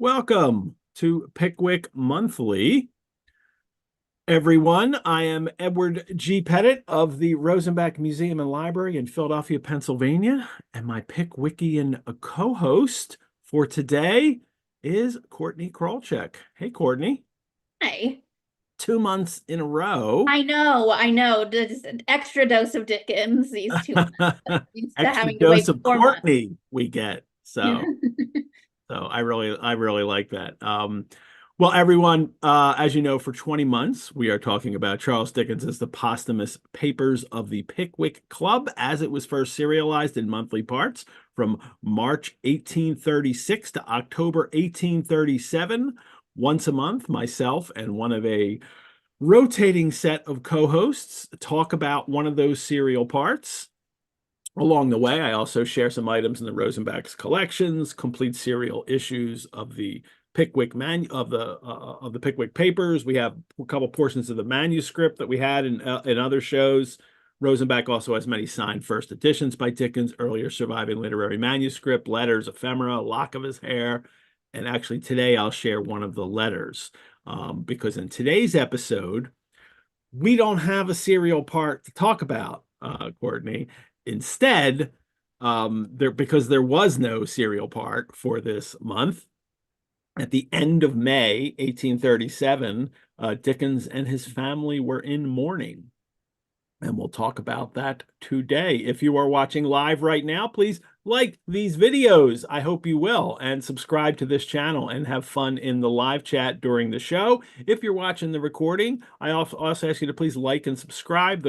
Welcome to Pickwick Monthly, everyone. I am Edward G. Pettit of the Rosenbach Museum and Library in Philadelphia, Pennsylvania, and my Pickwickian co-host for today is Courtney Krolczyk. Hey, Courtney. Hi. 2 months in a row. I know. Just an extra dose of Dickens these 2 months instead of Extra having to dose wait of 4 months. Courtney we get. So I really like that. Well, everyone, as you know, for 20 months, we are talking about Charles Dickens' The Posthumous Papers of the Pickwick Club as it was first serialized in monthly parts from March 1836 to October 1837. Once a month, myself and one of a rotating set of co-hosts talk about one of those serial parts. Along the way, I also share some items in the Rosenbach's collections, complete serial issues of the Pickwick of the Pickwick Papers. We have a couple portions of the manuscript that we had in other shows. Rosenbach also has many signed first editions by Dickens, earlier surviving literary manuscript, letters, ephemera, lock of his hair. And actually today I'll share one of the letters because in today's episode, we don't have a serial part to talk about, Courtney. Instead, because there was no serial part for this month, at the end of May 1837, Dickens and his family were in mourning. And we'll talk about that today. If you are watching live right now, please like these videos. I hope you will. And subscribe to this channel and have fun in the live chat during the show. If you're watching the recording, I also ask you to please like and subscribe.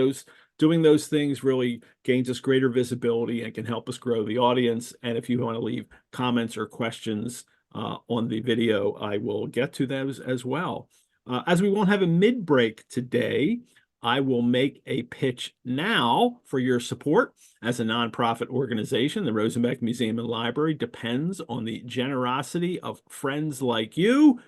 Doing those things really gains us greater visibility and can help us grow the audience. And if you want to leave comments or questions on the video, I will get to those as well. As we won't have a mid-break today, I will make a pitch now for your support. As a nonprofit organization, the Rosenbach Museum and Library depends on the generosity of friends like you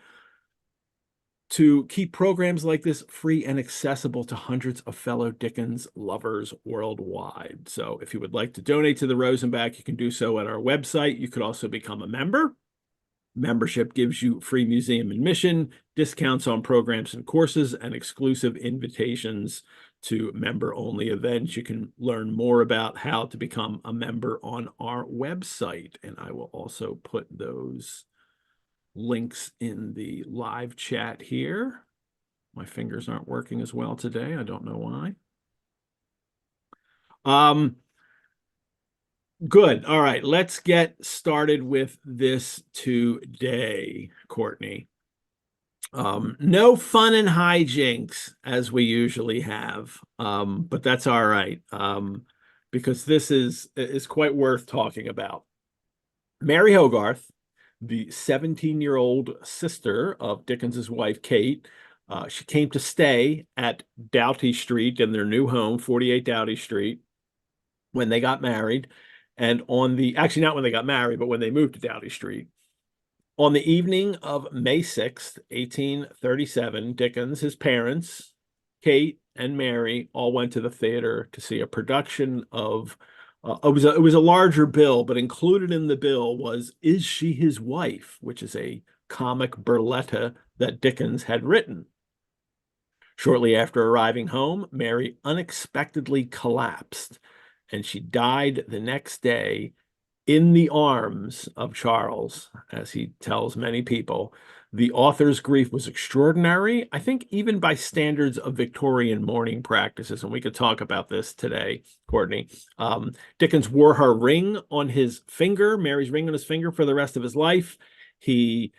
to keep programs like this free and accessible to hundreds of fellow Dickens lovers worldwide. So if you would like to donate to the Rosenbach, you can do so at our website. You could also become a member. Membership gives you free museum admission, discounts on programs and courses, and exclusive invitations to member-only events. You can learn more about how to become a member on our website, and I will also put those links in the live chat here. My fingers aren't working as well today. I don't know why. Good. All right, let's get started with this today, Courtney. No fun and hijinks as we usually have, but that's all right, because this is quite worth talking about. Mary Hogarth, the 17-year-old sister of Dickens's wife, Kate, she came to stay at Doughty Street in their new home, 48 Doughty Street, when they got married. And actually not when they got married, but when they moved to Doughty Street. On the evening of May 6th, 1837, Dickens, his parents, Kate and Mary, all went to the theater to see a production of, it was a larger bill, but included in the bill was Is She His Wife?, which is a comic burletta that Dickens had written. Shortly after arriving home, Mary unexpectedly collapsed, and she died the next day in the arms of Charles, as he tells many people. The author's grief was extraordinary, I think even by standards of Victorian mourning practices, and we could talk about this today, Courtney. Dickens wore her ring on his finger, Mary's ring on his finger, for the rest of his life. He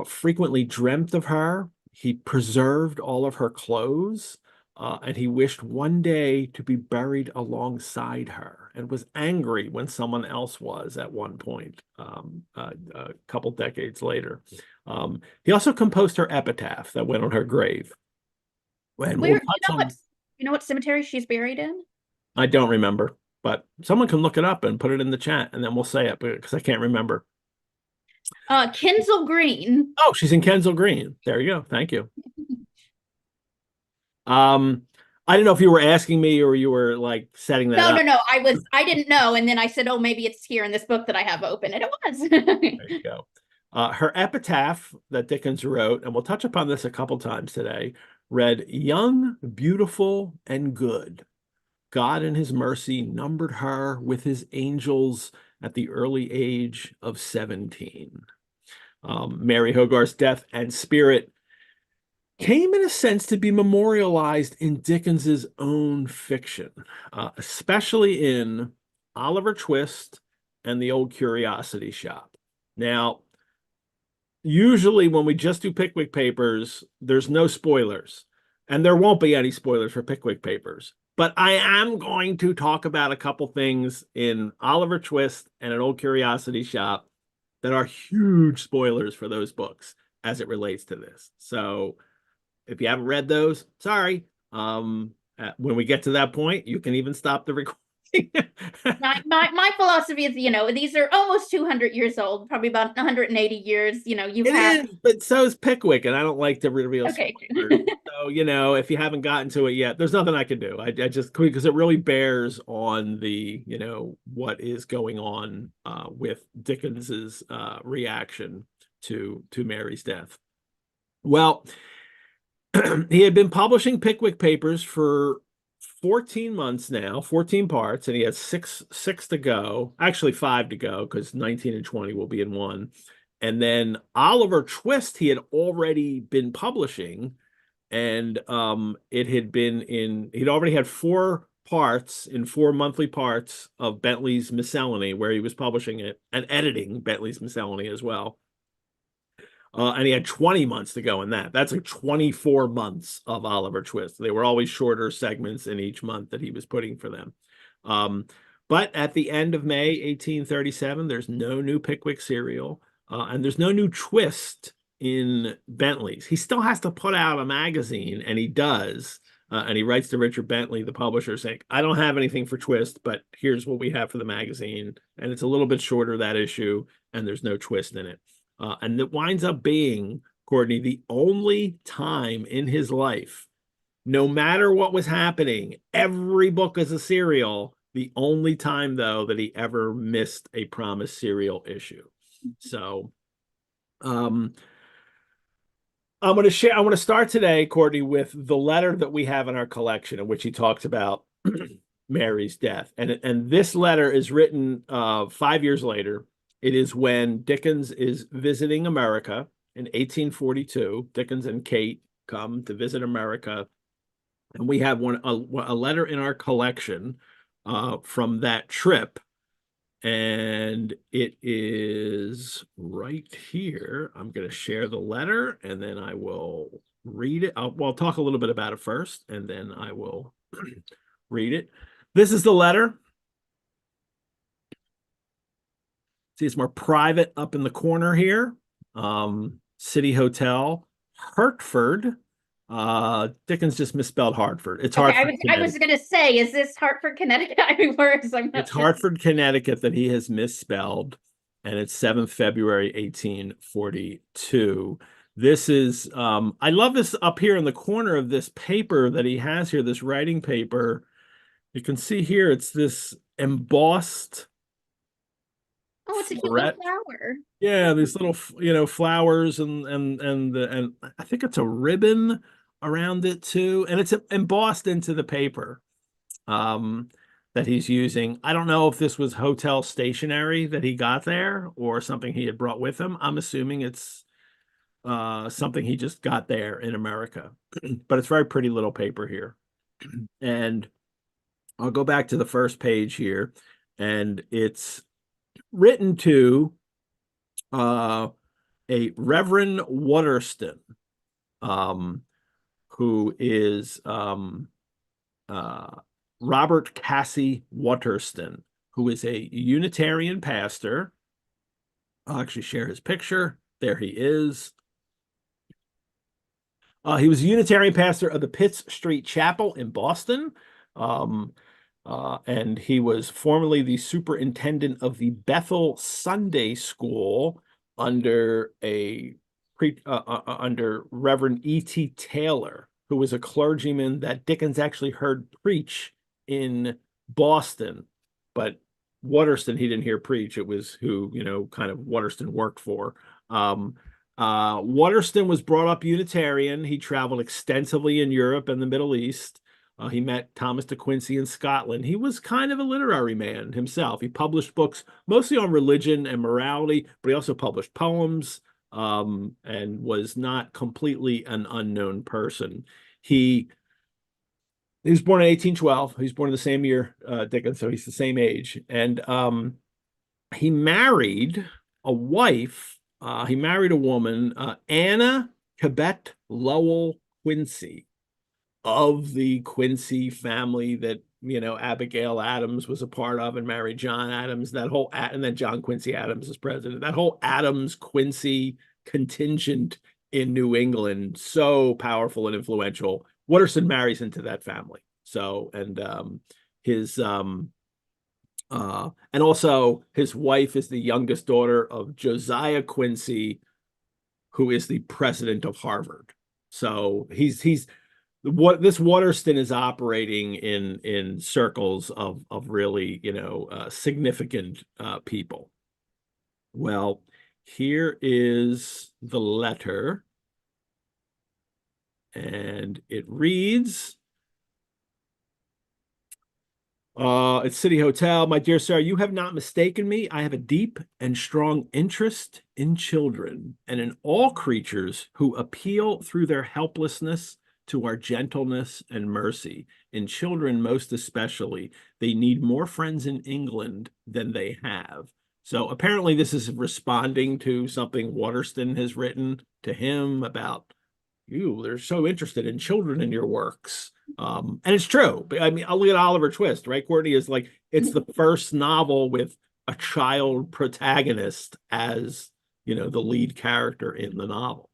frequently dreamt of her. He preserved all of her clothes. And he wished one day to be buried alongside her, and was angry when someone else was at one point, a couple decades later. He also composed her epitaph that went on her grave. And Where we'll touch on, you know what cemetery she's buried in? I don't remember, but someone can look it up and put it in the chat, and then we'll say it because I can't remember. Kensal Green. Oh, she's in Kensal Green. There you go. Thank you. I don't know if you were asking me or you were like setting that up. No. I didn't know. And then I said, oh, maybe it's here in this book that I have open. And it was. There you go. Her epitaph that Dickens wrote, and we'll touch upon this a couple times today, read, "Young, beautiful, and good. God in his mercy numbered her with his angels at the early age of 17." Mary Hogarth's death and spirit came in a sense to be memorialized in Dickens's own fiction, especially in Oliver Twist and The Old Curiosity Shop. Now, usually when we just do Pickwick Papers, there's no spoilers, and there won't be any spoilers for Pickwick Papers. But I am going to talk about a couple things in Oliver Twist and An Old Curiosity Shop that are huge spoilers for those books as it relates to this. So if you haven't read those, sorry. When we get to that point, you can even stop the recording. My philosophy is, these are almost 200 years old, probably about 180 years. It is, but so is Pickwick, and I don't like to reveal Okay. spoilers. So, if you haven't gotten to it yet, there's nothing I can do. I just, because it really bears on the, what is going on with Dickens's reaction to Mary's death. Well, he had been publishing Pickwick Papers for 14 months now, 14 parts, and he has six to go. Actually, 5 to go, because 19 and 20 will be in one. And then Oliver Twist, he had already been publishing, and he'd already had 4 parts in 4 monthly parts of Bentley's Miscellany, where he was publishing it and editing Bentley's Miscellany as well. And he had 20 months to go in that. That's like 24 months of Oliver Twist. They were always shorter segments in each month that he was putting for them. But at the end of May 1837, there's no new Pickwick serial, and there's no new twist in Bentley's. He still has to put out a magazine, and he does. And he writes to Richard Bentley, the publisher, saying, "I don't have anything for Twist, but here's what we have for the magazine." And it's a little bit shorter, that issue, and there's no twist in it. And it winds up being, Courtney, the only time in his life, no matter what was happening, every book is a serial, the only time, though, that he ever missed a promised serial issue. So I'm going to start today, Courtney, with the letter that we have in our collection in which he talks about Mary's death. And this letter is written 5 years later. It is when Dickens is visiting America in 1842. Dickens and Kate come to visit America, and we have a letter in our collection from that trip, and it is right here. I'm going to share the letter, and then I will read it. I'll talk a little bit about it first, and then I will read it. This is the letter. See, it's more private up in the corner here. City Hotel, Hartford. Dickens just misspelled Hartford. It's Okay, Hartford. I was going to say, is this Hartford, Connecticut? It's Hartford, Connecticut that he has misspelled, and it's 7th February 1842. This is, I love this up here in the corner of this paper that he has here, this writing paper. You can see here, it's this embossed. Oh, it's a cute little flower. Yeah, these little, flowers and I think it's a ribbon around it too, and it's embossed into the paper that he's using. I don't know if this was hotel stationery that he got there or something he had brought with him. I'm assuming it's something he just got there in America, but it's very pretty little paper here. And I'll go back to the first page here, and it's written to a Reverend Waterston, who is Robert Cassie Waterston, who is a Unitarian pastor. I'll actually share his picture. There he is. He was a Unitarian pastor of the Pitt Street Chapel in Boston. And he was formerly the superintendent of the Bethel Sunday School under under Reverend E.T. Taylor, who was a clergyman that Dickens actually heard preach in Boston. But Waterston, he didn't hear preach. It was who, kind of Waterston worked for. Waterston was brought up Unitarian. He traveled extensively in Europe and the Middle East. He met Thomas de Quincey in Scotland. He was kind of a literary man himself. He published books mostly on religion and morality, but he also published poems, and was not completely an unknown person. He was born in 1812. He was born in the same year, Dickens, so he's the same age. And he married a wife. He married a woman, Anna Cabet Lowell Quincy, of the Quincy family that, Abigail Adams was a part of and married John Adams, and then John Quincy Adams is president. That whole Adams Quincy contingent in New England, so powerful and influential. Waterston marries into that family. So, and his and also his wife is the youngest daughter of Josiah Quincy, who is the president of Harvard. So what this Waterston is operating in circles of really, significant people. Well, here is the letter, and it reads, it's City Hotel. My dear sir, you have not mistaken me. I have a deep and strong interest in children and in all creatures who appeal through their helplessness to our gentleness and mercy. In children, most especially, they need more friends in England than they have. So apparently this is responding to something Waterston has written to him about, they're so interested in children in your works. And it's true. I mean, I'll look at Oliver Twist, right? Courtney is like, it's the first novel with a child protagonist as, the lead character in the novel.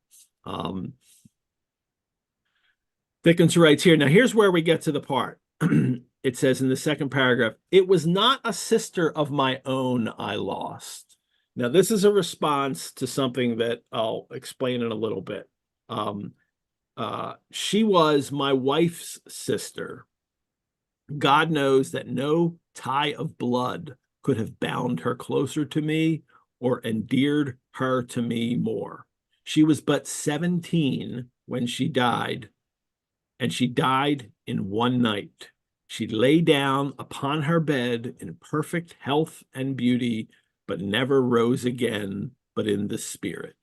Dickens writes here, now here's where we get to the part. It says in the second paragraph, it was not a sister of my own I lost. Now, this is a response to something that I'll explain in a little bit. She was my wife's sister. God knows that no tie of blood could have bound her closer to me or endeared her to me more. She was but 17 when she died, and she died in one night. She lay down upon her bed in perfect health and beauty, but never rose again, but in the spirit.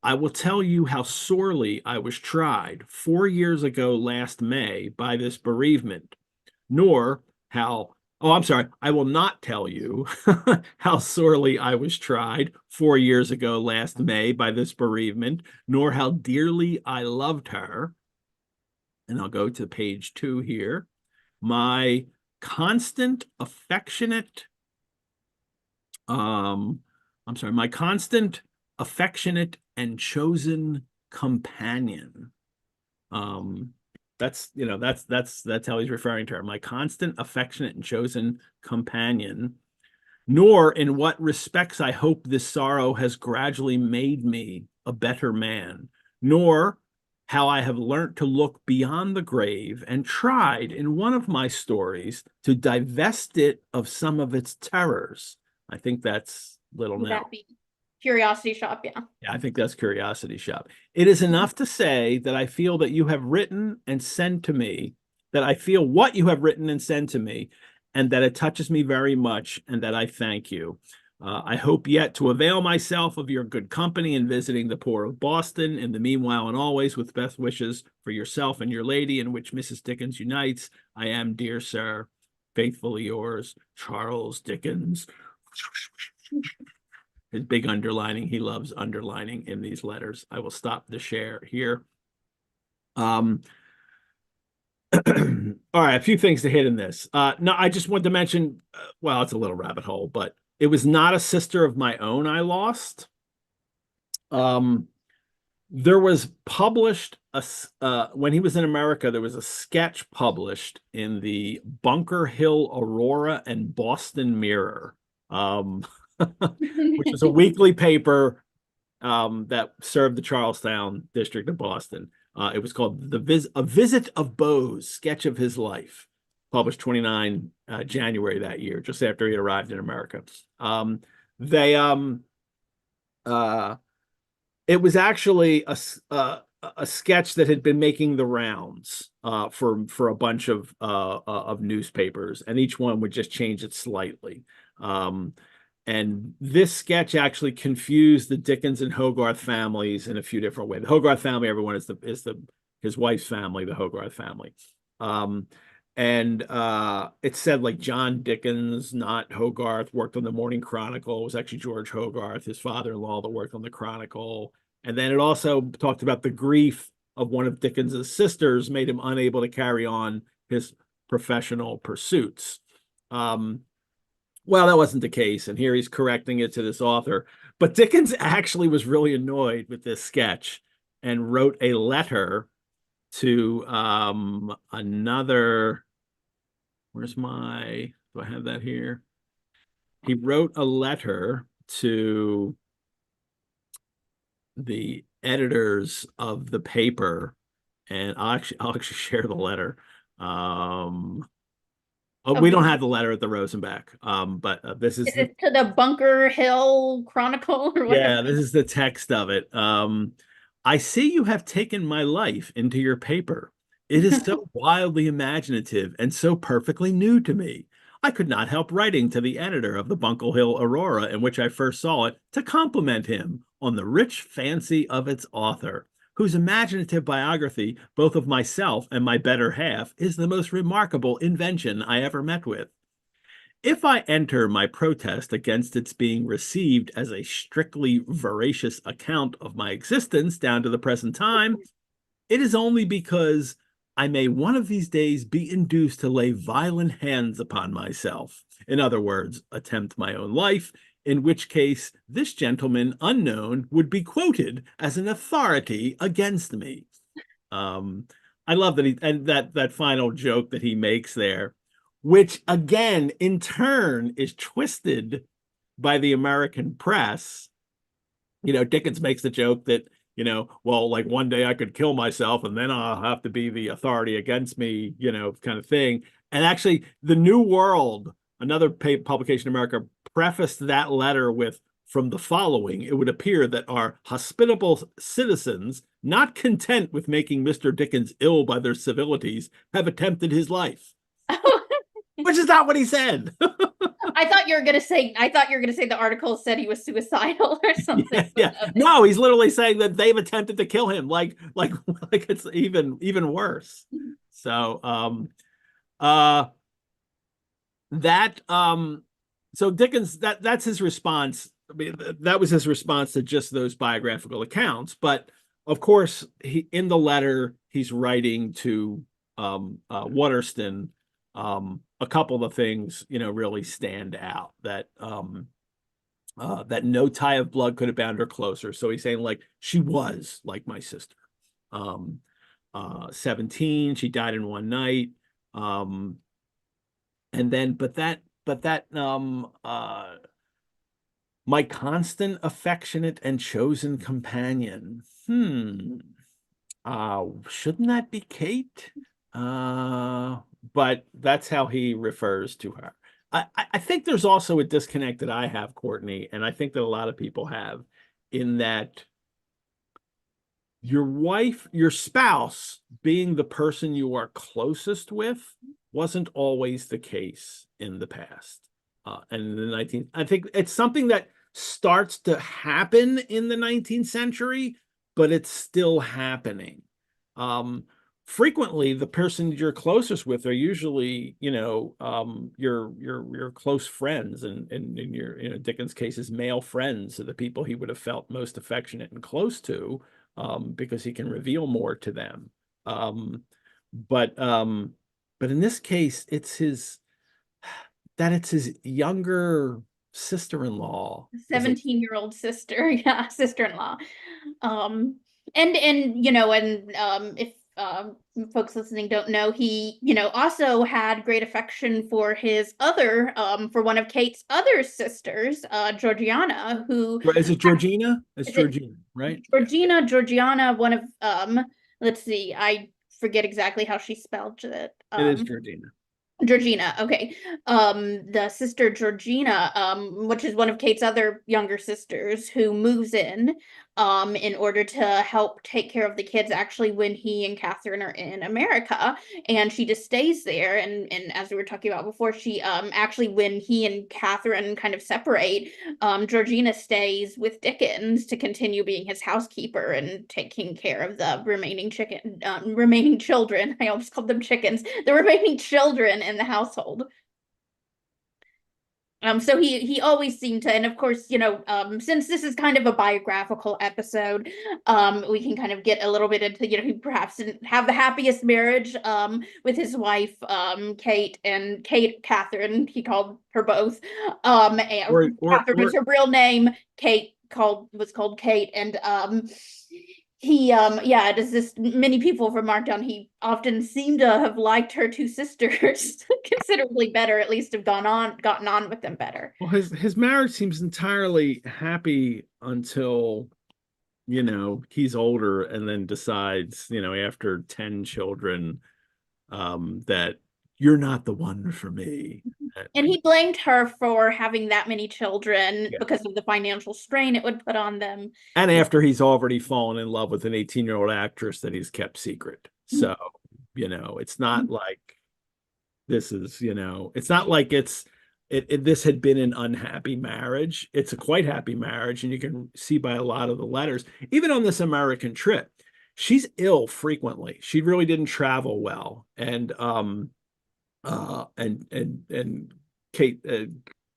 I will tell you how sorely I was tried 4 years ago last May by this bereavement, nor how, I will not tell you how sorely I was tried 4 years ago last May by this bereavement, nor how dearly I loved her. And I'll go to page 2 here. My constant affectionate, and chosen companion. That's how he's referring to her. My constant, affectionate, and chosen companion. Nor in what respects I hope this sorrow has gradually made me a better man, nor how I have learnt to look beyond the grave and tried in one of my stories to divest it of some of its terrors. I think that's Little Nell. That'd be Curiosity Shop, yeah. Yeah, I think that's Curiosity Shop. It is enough to say that I feel that you have written and sent to me, that I feel what you have written and sent to me, and that it touches me very much, and that I thank you. I hope yet to avail myself of your good company in visiting the poor of Boston. In the meanwhile and always, with best wishes for yourself and your lady, in which Mrs. Dickens unites, I am, dear sir, faithfully yours, Charles Dickens. His big underlining. He loves underlining in these letters. I will stop the share here. All right, a few things to hit in this. No, I just want to mention, well, it's a little rabbit hole, but it was not a sister of my own I lost. There was published, when he was in America, there was a sketch published in the Bunker Hill Aurora and Boston Mirror, which is a weekly paper that served the Charlestown district of Boston. It was called A Visit of Bose, Sketch of His Life, published 29 January that year, just after he arrived in America. uh, it was actually a sketch that had been making the rounds for a bunch of newspapers, and each one would just change it slightly. And this sketch actually confused the Dickens and Hogarth families in a few different ways. The Hogarth family, everyone is his wife's family, the Hogarth family. And it said like John Dickens, not Hogarth, worked on the Morning Chronicle. It was actually George Hogarth, his father-in-law, that worked on the Chronicle. And then it also talked about the grief of one of Dickens's sisters made him unable to carry on his professional pursuits. Well, that wasn't the case, and here he's correcting it to this author. But Dickens actually was really annoyed with this sketch and wrote a letter to another. Where's my? Do I have that here? He wrote a letter to the editors of the paper, and I'll actually share the letter. We don't have the letter at the Rosenbach, but this is it to the Bunker Hill Chronicle or whatever? Yeah, this is the text of it. I see you have taken my life into your paper. It is so wildly imaginative and so perfectly new to me. I could not help writing to the editor of the Bunker Hill Aurora, in which I first saw it, to compliment him on the rich fancy of its author, whose imaginative biography, both of myself and my better half, is the most remarkable invention I ever met with. If I enter my protest against its being received as a strictly veracious account of my existence down to the present time, it is only because I may one of these days be induced to lay violent hands upon myself. In other words, attempt my own life, in which case this gentleman unknown would be quoted as an authority against me. I love that that final joke that he makes there, which again, in turn, is twisted by the American press. Dickens makes the joke that, well, like one day I could kill myself and then I'll have to be the authority against me, kind of thing. And actually, the New World, another publication in America, prefaced that letter with, from the following, it would appear that our hospitable citizens, not content with making Mr. Dickens ill by their civilities, have attempted his life. Which is not what he said. I thought you were gonna say the article said he was suicidal or something. Yeah. No, he's literally saying that they've attempted to kill him. Like it's even worse. So so Dickens, that's his response. I mean, that was his response to just those biographical accounts. But of course, in the letter he's writing to Waterston, a couple of things, really stand out, that that no tie of blood could have bound her closer. So he's saying, like, she was like my sister. 17, she died in one night. And then, but that my constant, affectionate, and chosen companion. Shouldn't that be Kate? But that's how he refers to her. I think there's also a disconnect that I have, Courtney, and I think that a lot of people have, in that your wife, your spouse, being the person you are closest with wasn't always the case in the past. And in the 19th, I think it's something that starts to happen in the 19th century, but it's still happening. Frequently the person you're closest with are usually, your close friends, and in your, Dickens' case, male friends are the people he would have felt most affectionate and close to, because he can reveal more to them. But in this case, it's his younger sister-in-law, 17-year-old sister, yeah, sister-in-law. And if folks listening don't know, he, also had great affection for his for one of Kate's other sisters, Georgiana, who is it Georgina? It's Georgina, right? Georgiana, one of let's see, I forget exactly how she spelled it. It is Georgina. Georgina, okay. The sister Georgina, which is one of Kate's other younger sisters, who moves in order to help take care of the kids actually when he and Catherine are in America. And she just stays there. And as we were talking about before, she actually when he and Catherine kind of separate, Georgina stays with Dickens to continue being his housekeeper and taking care of the remaining children. I almost called them chickens. The remaining children in the household. So he always seemed to, and of course, since this is kind of a biographical episode, we can kind of get a little bit into, he perhaps didn't have the happiest marriage, with his wife, Catherine, he called her both. And Catherine was her real name. Kate was called Kate, and many people have remarked on, he often seemed to have liked her two sisters considerably better, at least have gotten on with them better. Well, his marriage seems entirely happy until, he's older and then decides, after 10 children, that you're not the one for me. And he blamed her for having that many children because of the financial strain it would put on them. And after he's already fallen in love with an 18-year-old actress that he's kept secret. So, it's not like this is, it's not like this had been an unhappy marriage. It's a quite happy marriage. And you can see by a lot of the letters, even on this American trip, she's ill frequently. She really didn't travel well. And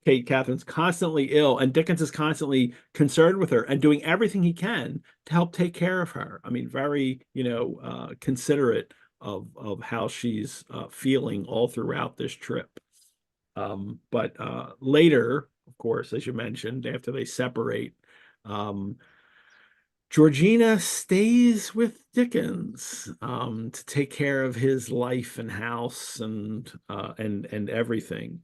Catherine's constantly ill, and Dickens is constantly concerned with her and doing everything he can to help take care of her. I mean, very, considerate of how she's feeling all throughout this trip. But later, of course, as you mentioned, after they separate, Georgina stays with Dickens to take care of his life and house and everything.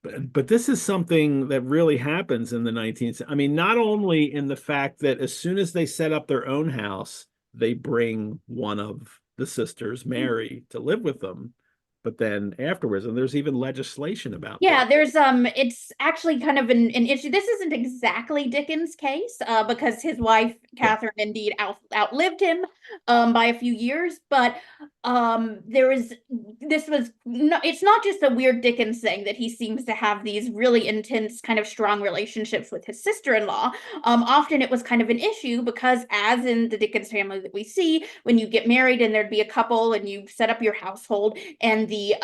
But this is something that really happens in the 19th. I mean, not only in the fact that as soon as they set up their own house, they bring one of the sisters, Mary, to live with them, but then afterwards, and there's even legislation about that. There's it's actually kind of an issue. This isn't exactly Dickens' case, because his wife Catherine indeed outlived him by a few years, but it's not just a weird Dickens thing that he seems to have these really intense, kind of strong relationships with his sister-in-law. Often it was kind of an issue because, as in the Dickens family that we see, when you get married and there'd be a couple and you set up your household, and the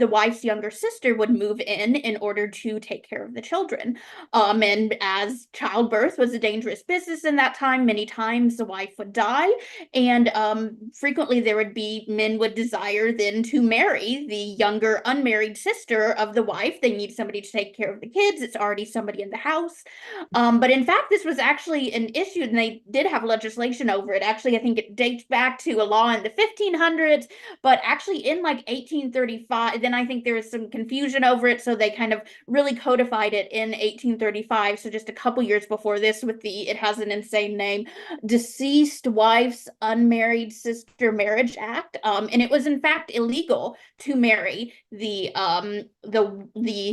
wife's younger sister would move in order to take care of the children. And as childbirth was a dangerous business in that time, many times the wife would die, and frequently men would desire then to marry the younger unmarried sister of the wife. They need somebody to take care of the kids. It's already somebody in the house. But in fact, this was actually an issue, and they did have legislation over it. Actually, I think it dates back to a law in the 1500s, but actually in like 1835, then I think there was some confusion over it, so they kind of really codified it in 1835, so just a couple years before this, it has an insane name, Deceased Wife's Unmarried Sister Marriage Act. And it was in fact illegal to marry the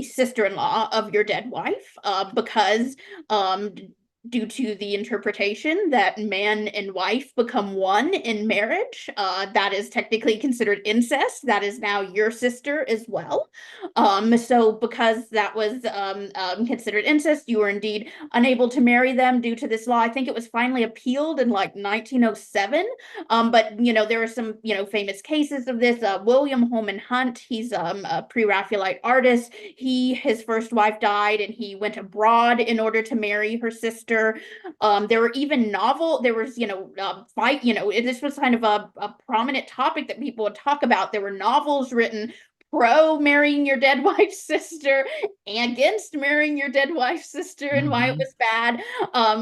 sister-in-law of your dead wife, because due to the interpretation that man and wife become one in marriage. That is technically considered incest. That is now your sister as well. So because that was considered incest, you were indeed unable to marry them due to this law. I think it was finally appealed in like 1907. But there are some famous cases of this. William Holman Hunt, he's a pre-Raphaelite artist. His first wife died, and he went abroad in order to marry her sister. There were even this was kind of a prominent topic that people would talk about. There were novels written pro marrying your dead wife's sister and against marrying your dead wife's sister, and why it was bad.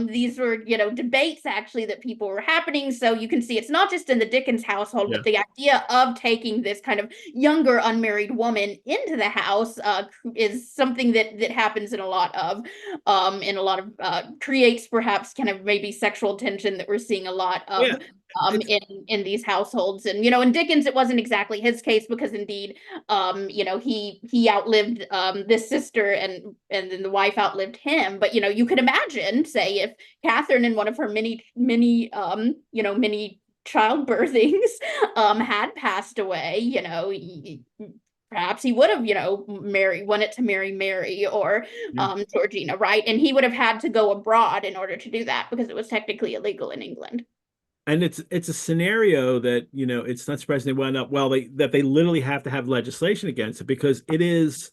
These were, debates actually that people were happening. So you can see it's not just in the Dickens household, but the idea of taking this kind of younger unmarried woman into the house is something that happens in a lot of creates perhaps kind of maybe sexual tension that we're seeing a lot of in these households. And in Dickens it wasn't exactly his case, because indeed he outlived this sister, and then the wife outlived him. But you could imagine, say, if Catherine, in one of her many childbirthings had passed away, perhaps he would have, wanted to marry Mary or Georgina, right? And he would have had to go abroad in order to do that, because it was technically illegal in England. And it's a scenario that, it's not surprising they wound up, well, they literally have to have legislation against it, because it is,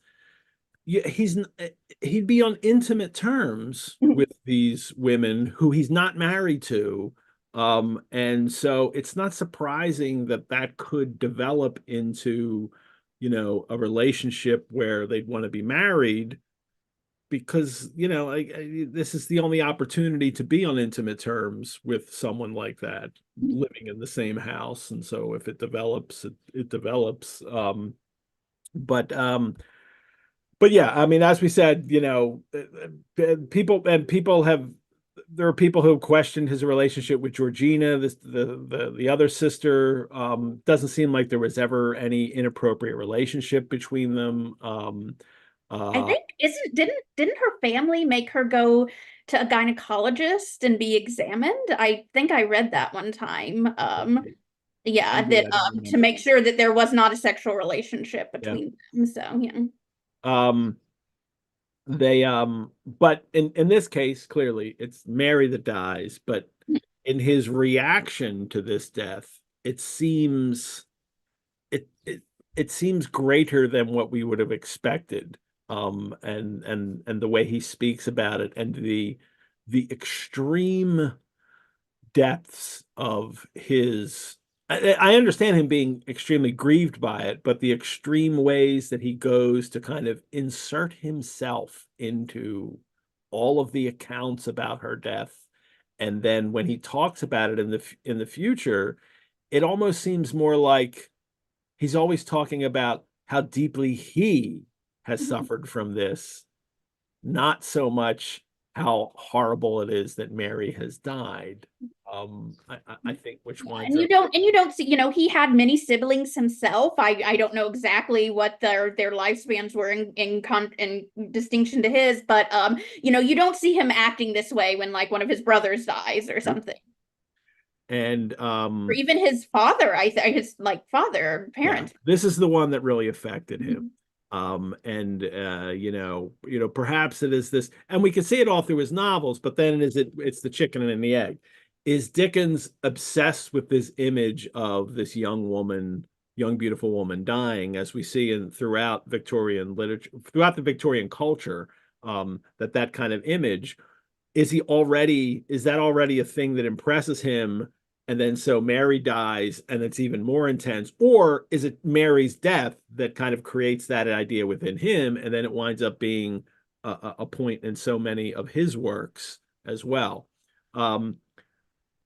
he'd be on intimate terms with these women who he's not married to. And so it's not surprising that could develop into, a relationship where they'd want to be married, because this is the only opportunity to be on intimate terms with someone like that, living in the same house. And so if it develops, it develops. But yeah, I mean, as we said, there are people who have questioned his relationship with Georgina, the other sister. Doesn't seem like there was ever any inappropriate relationship between them. I think didn't her family make her go to a gynecologist and be examined? I think I read that one time. Yeah, Maybe, that I don't to remember. make sure that there was not a sexual relationship Yeah. between them. So yeah. They but in this case, clearly it's Mary that dies, but in his reaction to this death, it seems it seems greater than what we would have expected. And the way he speaks about it, and the extreme depths of his, I understand him being extremely grieved by it, but the extreme ways that he goes to kind of insert himself into all of the accounts about her death. And then when he talks about it in the future, it almost seems more like he's always talking about how deeply he has suffered from this, not so much how horrible it is that Mary has died. I think which winds And up. you don't see, he had many siblings himself. I don't know exactly what their lifespans were in distinction to his, but you don't see him acting this way when, like, one of his brothers dies or something. And Or even his father, his, like, father, yeah, parent. this is the one that really affected him. And perhaps it is this, and we can see it all through his novels, but then it's the chicken and the egg. Is Dickens obsessed with this image of this young beautiful woman dying, as we see throughout Victorian literature, throughout the Victorian culture, that kind of image? Is that already a thing that impresses him? And then so Mary dies and it's even more intense, or is it Mary's death that kind of creates that idea within him, and then it winds up being a point in so many of his works as well?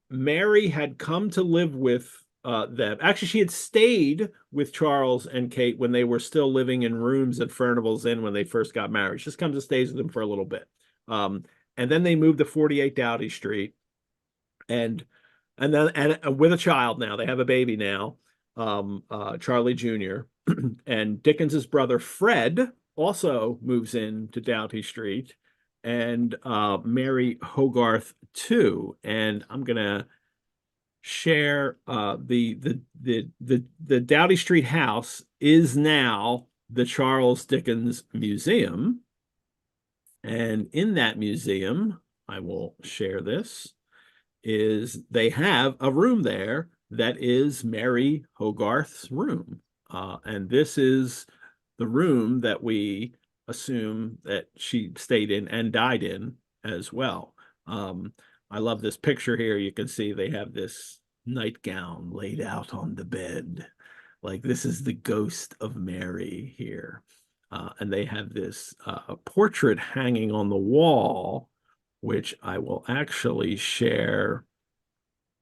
Mary had come to live with them. Actually, she had stayed with Charles and Kate when they were still living in rooms at Furnival's Inn when they first got married. She just comes and stays with them for a little bit. And then they moved to 48 Doughty Street, and with a child now. They have a baby now, Charlie Jr. And Dickens's brother Fred also moves in to Doughty Street, and Mary Hogarth too. And I'm gonna share the Doughty Street house is now the Charles Dickens Museum. And in that museum, I will share this, is they have a room there that is Mary Hogarth's room. And this is the room that we assume that she stayed in and died in as well. I love this picture here. You can see they have this nightgown laid out on the bed. Like, this is the ghost of Mary here. And they have this portrait hanging on the wall, which I will actually share.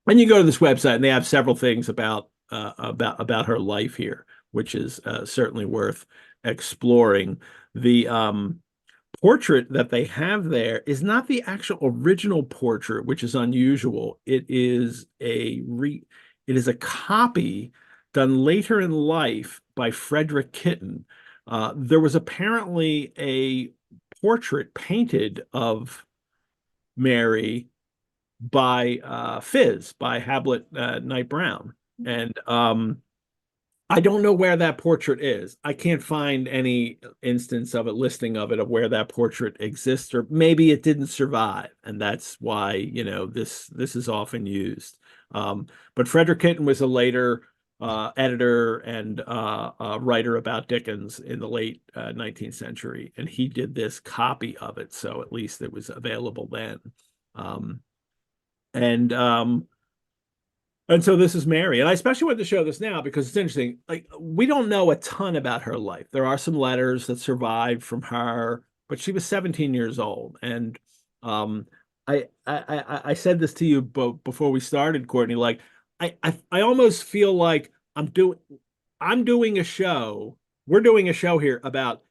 And you go to this website, and they have several things about her life here, which is certainly worth exploring. portrait that they have there is not the actual original portrait, which is unusual. It is a copy done later in life by Frederick Kitten. There was apparently a portrait painted of Mary by Hablett Knight Brown. And I don't know where that portrait is. I can't find any instance of it, listing of it, of where that portrait exists, or maybe it didn't survive, and that's why, this is often used. But Frederick Kitten was a later editor and writer about Dickens in the late 19th century, and he did this copy of it, so at least it was available then. And so this is Mary. And I especially want to show this now because it's interesting. Like, we don't know a ton about her life. There are some letters that survived from her, but she was 17 years old. And I said this to you before we started, Courtney. Like, I almost feel like I'm doing a show. We're doing a show here about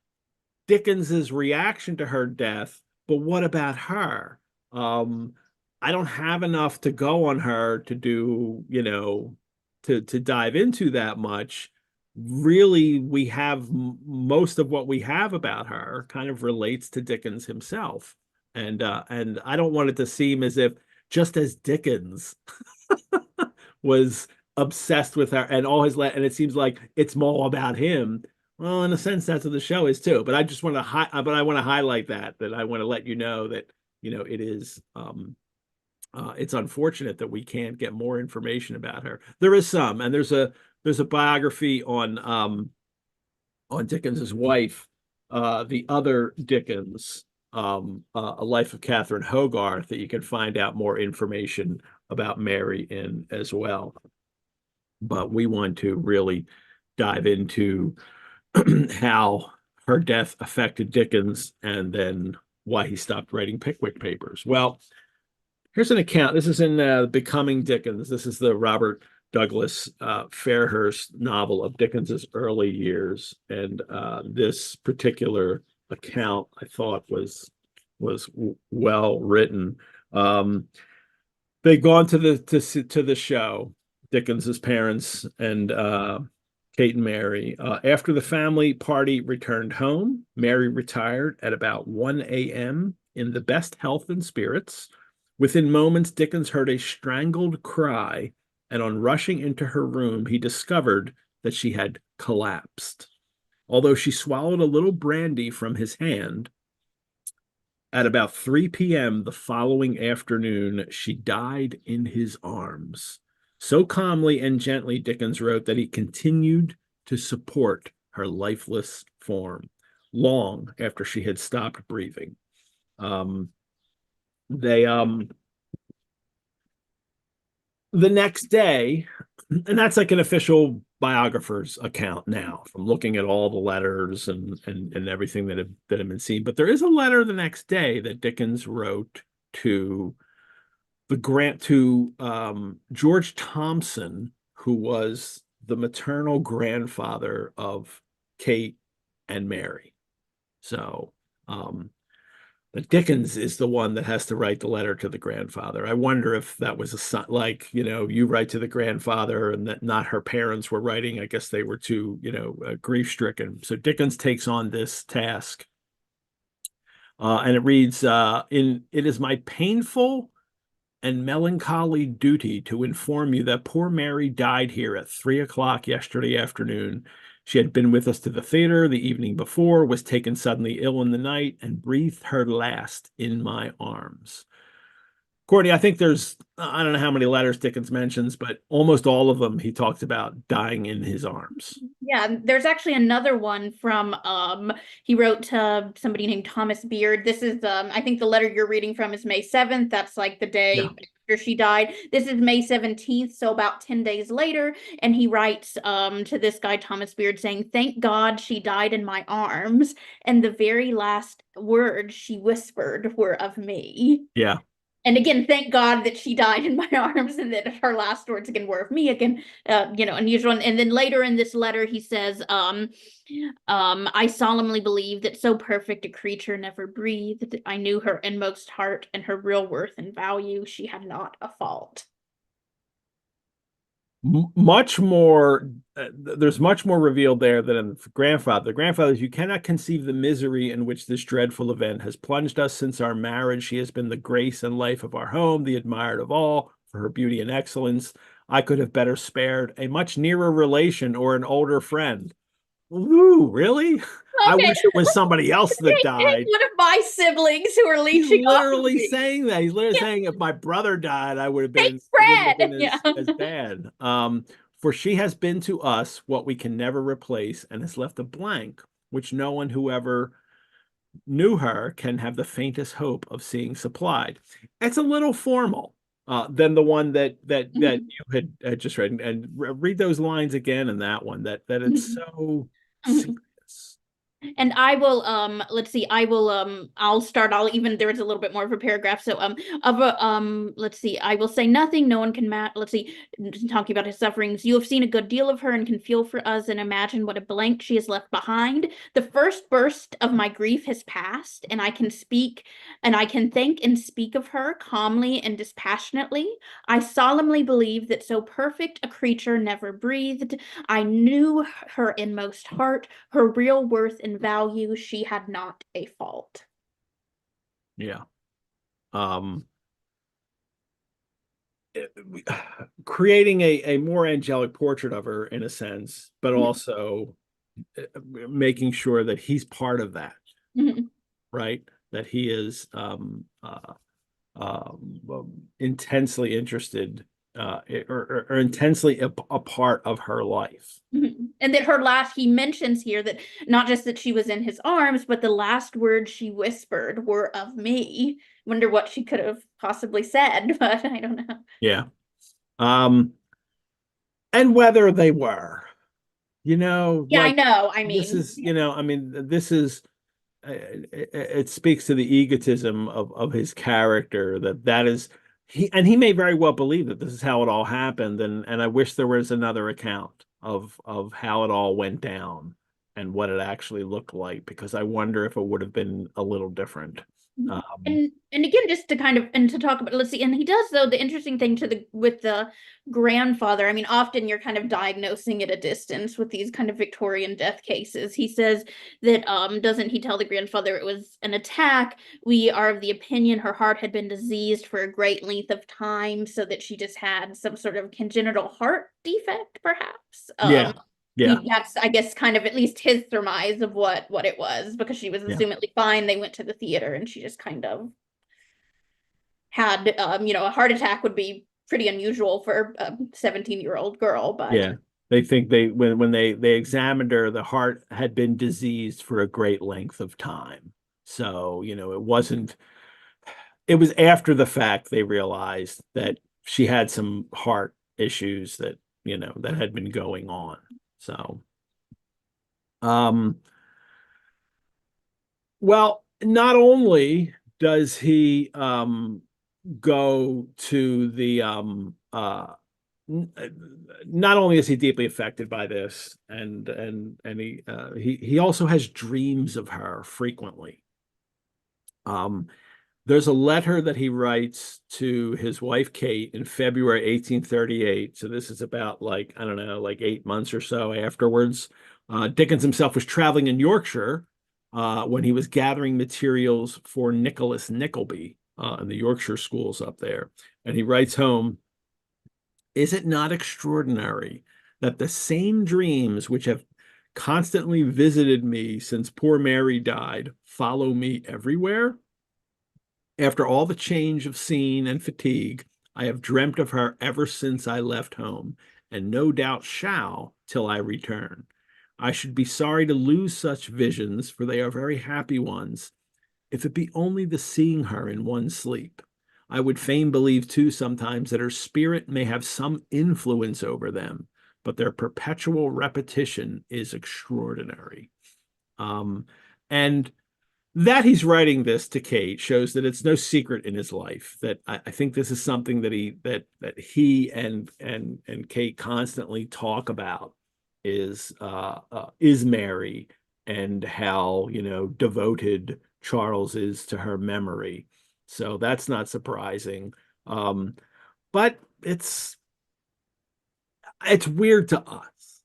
Dickens's reaction to her death, but what about her? I don't have enough to go on her to do, to dive into that much. Really, we have most of what we have about her kind of relates to Dickens himself. And I don't want it to seem as if just as Dickens was obsessed with her and and it seems like it's more about him. Well, in a sense, that's what the show is too. But I just want to I want to highlight that I want to let you know that, it is, it's unfortunate that we can't get more information about her. There is some, and there's a biography on Dickens's wife, the other Dickens, A Life of Catherine Hogarth, that you can find out more information about Mary in as well. But we want to really dive into how her death affected Dickens and then why he stopped writing Pickwick Papers. Well, here's an account. This is in Becoming Dickens. This is the Robert Douglas Fairhurst novel of Dickens's early years. And this particular account, I thought, was well written. They'd gone to the show, Dickens's parents and Kate and Mary. After the family party returned home, Mary retired at about 1 a.m. in the best health and spirits. Within moments, Dickens heard a strangled cry, and on rushing into her room, he discovered that she had collapsed. Although she swallowed a little brandy from his hand, at about 3 p.m. the following afternoon, she died in his arms. So calmly and gently, Dickens wrote, that he continued to support her lifeless form long after she had stopped breathing. The next day, and that's like an official biographer's account now, from looking at all the letters and everything that have been seen. But there is a letter the next day that Dickens wrote to George Thompson, who was the maternal grandfather of Kate and Mary. So but Dickens is the one that has to write the letter to the grandfather. I wonder if that was a son, like, you write to the grandfather and that not her parents were writing. I guess they were too, grief-stricken. So Dickens takes on this task. And it reads, it is my painful and melancholy duty to inform you that poor Mary died here at 3 o'clock yesterday afternoon. She had been with us to the theater the evening before, was taken suddenly ill in the night, and breathed her last in my arms. Courtney, I think I don't know how many letters Dickens mentions, but almost all of them he talks about dying in his arms. Yeah, there's actually another one from he wrote to somebody named Thomas Beard. This is I think the letter you're reading from is May 7th. That's like the day after she died. This is May 17th, so about 10 days later, and he writes to this guy Thomas Beard saying, "Thank God she died in my arms, and the very last words she whispered were of me." Yeah. And again, thank God that she died in my arms, and that her last words again were of me again, unusual. And then later in this letter, he says, I solemnly believe that so perfect a creature never breathed. I knew her inmost heart and her real worth and value. She had not a fault. Much more, there's much more revealed there than in the grandfather. The grandfather, you cannot conceive the misery in which this dreadful event has plunged us since our marriage. She has been the grace and life of our home, the admired of all for her beauty and excellence. I could have better spared a much nearer relation or an older friend. Ooh, really? I Okay, wish it was somebody else that take died. one of my siblings who are He's leeching off of literally me. saying that. He's literally Yeah, saying if my brother died, I would have take been, it wouldn't have Fred. been Yeah. as bad. For she has been to us what we can never replace and has left a blank, which no one who ever knew her can have the faintest hope of seeing supplied. It's a little formal than the one that you had just read, and read those lines again in that one. That it's so serious. And I will let's see, I'll start, there's a little bit more of a paragraph. So of a let's see, I will say nothing no one can let's see, talking about his sufferings. You have seen a good deal of her and can feel for us and imagine what a blank she has left behind. The first burst of my grief has passed, and I can think and speak of her calmly and dispassionately. I solemnly believe that so perfect a creature never breathed. I knew her inmost heart, her real worth and value. She had not a fault. Yeah. Creating a more angelic portrait of her in a sense, but also making sure that he's part of that, right? That he is intensely interested or intensely a part of her life. And that he mentions here that not just that she was in his arms, but the last words she whispered were of me. Wonder what she could have possibly said, but I don't know. Yeah. Um, and whether they were, Yeah, I like know. this is, I mean, this is it speaks to the egotism of his character that is he may very well believe that this is how it all happened, and I wish there was another account of how it all went down and what it actually looked like, because I wonder if it would have been a little different. And again, just to kind of and to talk about, let's see, and he does, though, the interesting thing with the grandfather. I mean, often you're kind of diagnosing at a distance with these kind of Victorian death cases. He says that doesn't he tell the grandfather it was an attack? We are of the opinion her heart had been diseased for a great length of time, so that she just had some sort of congenital heart defect, perhaps. Yeah, yeah, That's, I guess, kind of at least his surmise of what it was, because she was yeah, assumedly fine. They went to the theater and she just kind of had a heart attack would be pretty unusual for a 17-year-old girl, but yeah. They think when they examined her, the heart had been diseased for a great length of time. So, it was after the fact they realized that she had some heart issues that had been going on. So, um, well, not only does he go to the not only is he deeply affected by this, and he also has dreams of her frequently. Um, there's a letter that he writes to his wife Kate in February 1838. So this is about, like, I don't know, like 8 months or so afterwards. Dickens himself was traveling in Yorkshire when he was gathering materials for Nicholas Nickleby in the Yorkshire schools up there. And he writes home, "Is it not extraordinary that the same dreams which have constantly visited me since poor Mary died follow me everywhere? After all the change of scene and fatigue, I have dreamt of her ever since I left home, and no doubt shall till I return. I should be sorry to lose such visions, for they are very happy ones, if it be only the seeing her in one sleep. I would fain believe too sometimes that her spirit may have some influence over them, but their perpetual repetition is extraordinary." And that he's writing this to Kate shows that it's no secret in his life, that I think this is something that he and Kate constantly talk about is Mary, and how, devoted Charles is to her memory. So that's not surprising. But it's weird to us.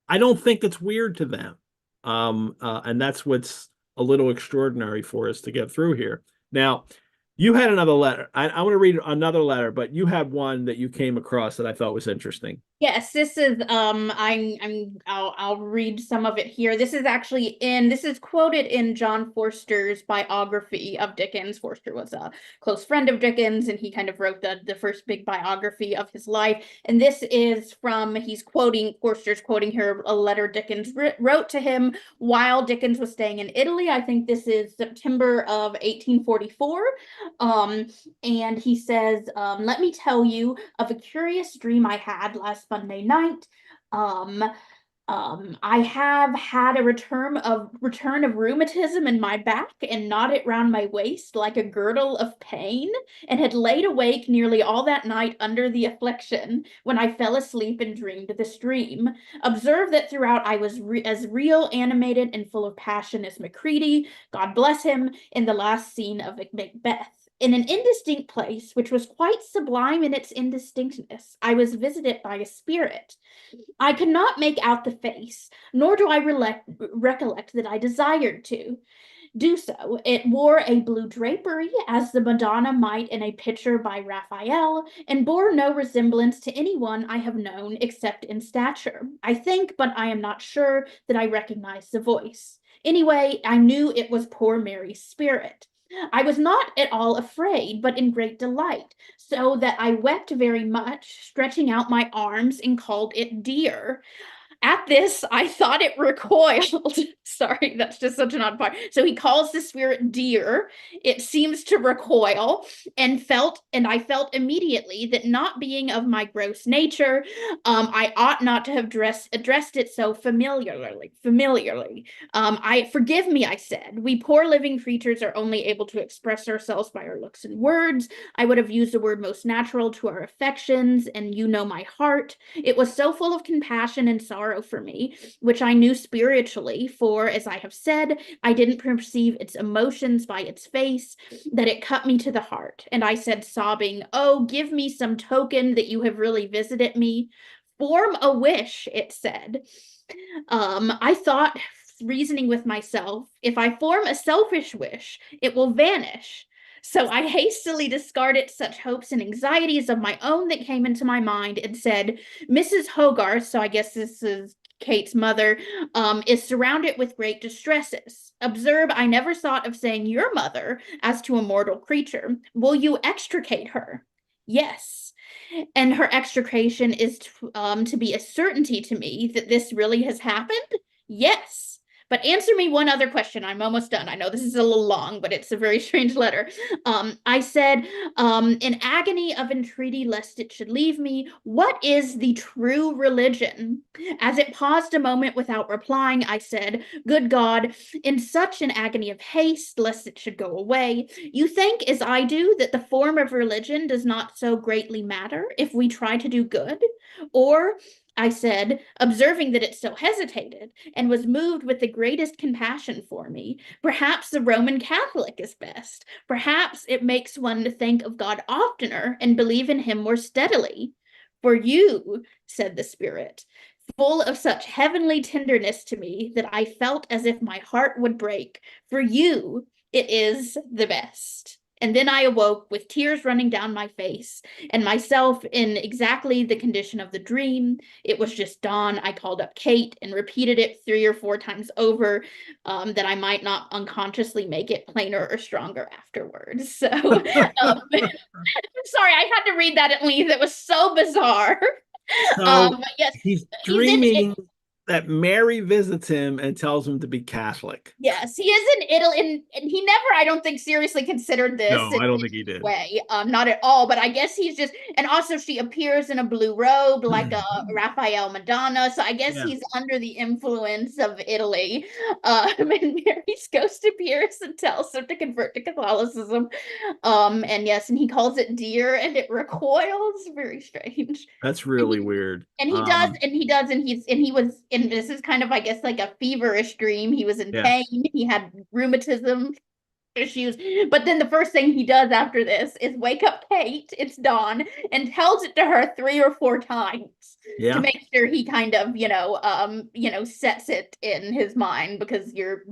I don't think it's weird to them. And that's what's a little extraordinary for us to get through here. Now, you had another letter. I want to read another letter, but you have one that you came across that I thought was interesting. Yes, this is I'll read some of it here. This is quoted in John Forster's biography of Dickens. Forster was a close friend of Dickens, and he kind of wrote the first big biography of his life. And this is Forster's quoting here a letter Dickens wrote to him while Dickens was staying in Italy. I think this is September of 1844. And he says, let me tell you of a curious dream I had last Monday night. I have had a return of rheumatism in my back and knot it round my waist like a girdle of pain, and had laid awake nearly all that night under the affliction, when I fell asleep and dreamed this dream. Observe that throughout I was as real, animated, and full of passion as Macready, God bless him, in the last scene of Macbeth. In an indistinct place, which was quite sublime in its indistinctness, I was visited by a spirit. I could not make out the face, nor do I recollect that I desired to do so. It wore a blue drapery, as the Madonna might in a picture by Raphael, and bore no resemblance to anyone I have known except in stature. I think, but I am not sure, that I recognized the voice. Anyway, I knew it was poor Mary's spirit. I was not at all afraid, but in great delight, so that I wept very much, stretching out my arms, and called it dear. At this, I thought it recoiled. Sorry, that's just such an odd part. So he calls the spirit dear. It seems to recoil, and I felt immediately that, not being of my gross nature, I ought not to have addressed it so familiarly. I forgive me, I said. We poor living creatures are only able to express ourselves by our looks and words. I would have used the word most natural to our affections, and you know my heart. It was so full of compassion and sorrow for me, which I knew spiritually, for, as I have said, I didn't perceive its emotions by its face, that it cut me to the heart. And I said, sobbing, oh, give me some token that you have really visited me. Form a wish, it said. I thought, reasoning with myself, if I form a selfish wish, it will vanish. So I hastily discarded such hopes and anxieties of my own that came into my mind, and said, Mrs. Hogarth, so I guess this is Kate's mother, is surrounded with great distresses. Observe, I never thought of saying your mother as to a mortal creature. Will you extricate her? Yes. And her extrication is to be a certainty to me that this really has happened? Yes. But answer me one other question. I'm almost done. I know this is a little long, but it's a very strange letter. I said, in agony of entreaty lest it should leave me, what is the true religion? As it paused a moment without replying, I said, good God, in such an agony of haste lest it should go away, you think, as I do, that the form of religion does not so greatly matter if we try to do good? Or, I said, observing that it still hesitated, and was moved with the greatest compassion for me, perhaps the Roman Catholic is best. Perhaps it makes one to think of God oftener and believe in him more steadily. For you, said the spirit, full of such heavenly tenderness to me that I felt as if my heart would break, for you, it is the best. And then I awoke with tears running down my face, and myself in exactly the condition of the dream. It was just dawn. I called up Kate and repeated it 3 or 4 times over, that I might not unconsciously make it plainer or stronger afterwards. So, I'm sorry, I had to read that at length. It was so bizarre. So But yes, he's he's in it. dreaming. that Mary visits him and tells him to be Catholic. Yes, he is in Italy, and he never, I don't think, seriously considered this No, in I don't think he any did. way. Not at all. But I guess he's just, and also she appears in a blue robe like a Raphael Madonna. So I guess Yeah, he's under the influence of Italy. And Mary goes to Pierce and tells him to convert to Catholicism. And yes, and he calls it dear, and it recoils. Very strange. that's And really he weird. and he was, and this is kind of, I guess, like a feverish dream. He was in Yeah, pain. He had rheumatism issues. But then the first thing he does after this is wake up Kate, it's dawn, and tells it to her 3 or 4 times to yeah, make sure he kind of, sets it in his mind, because your,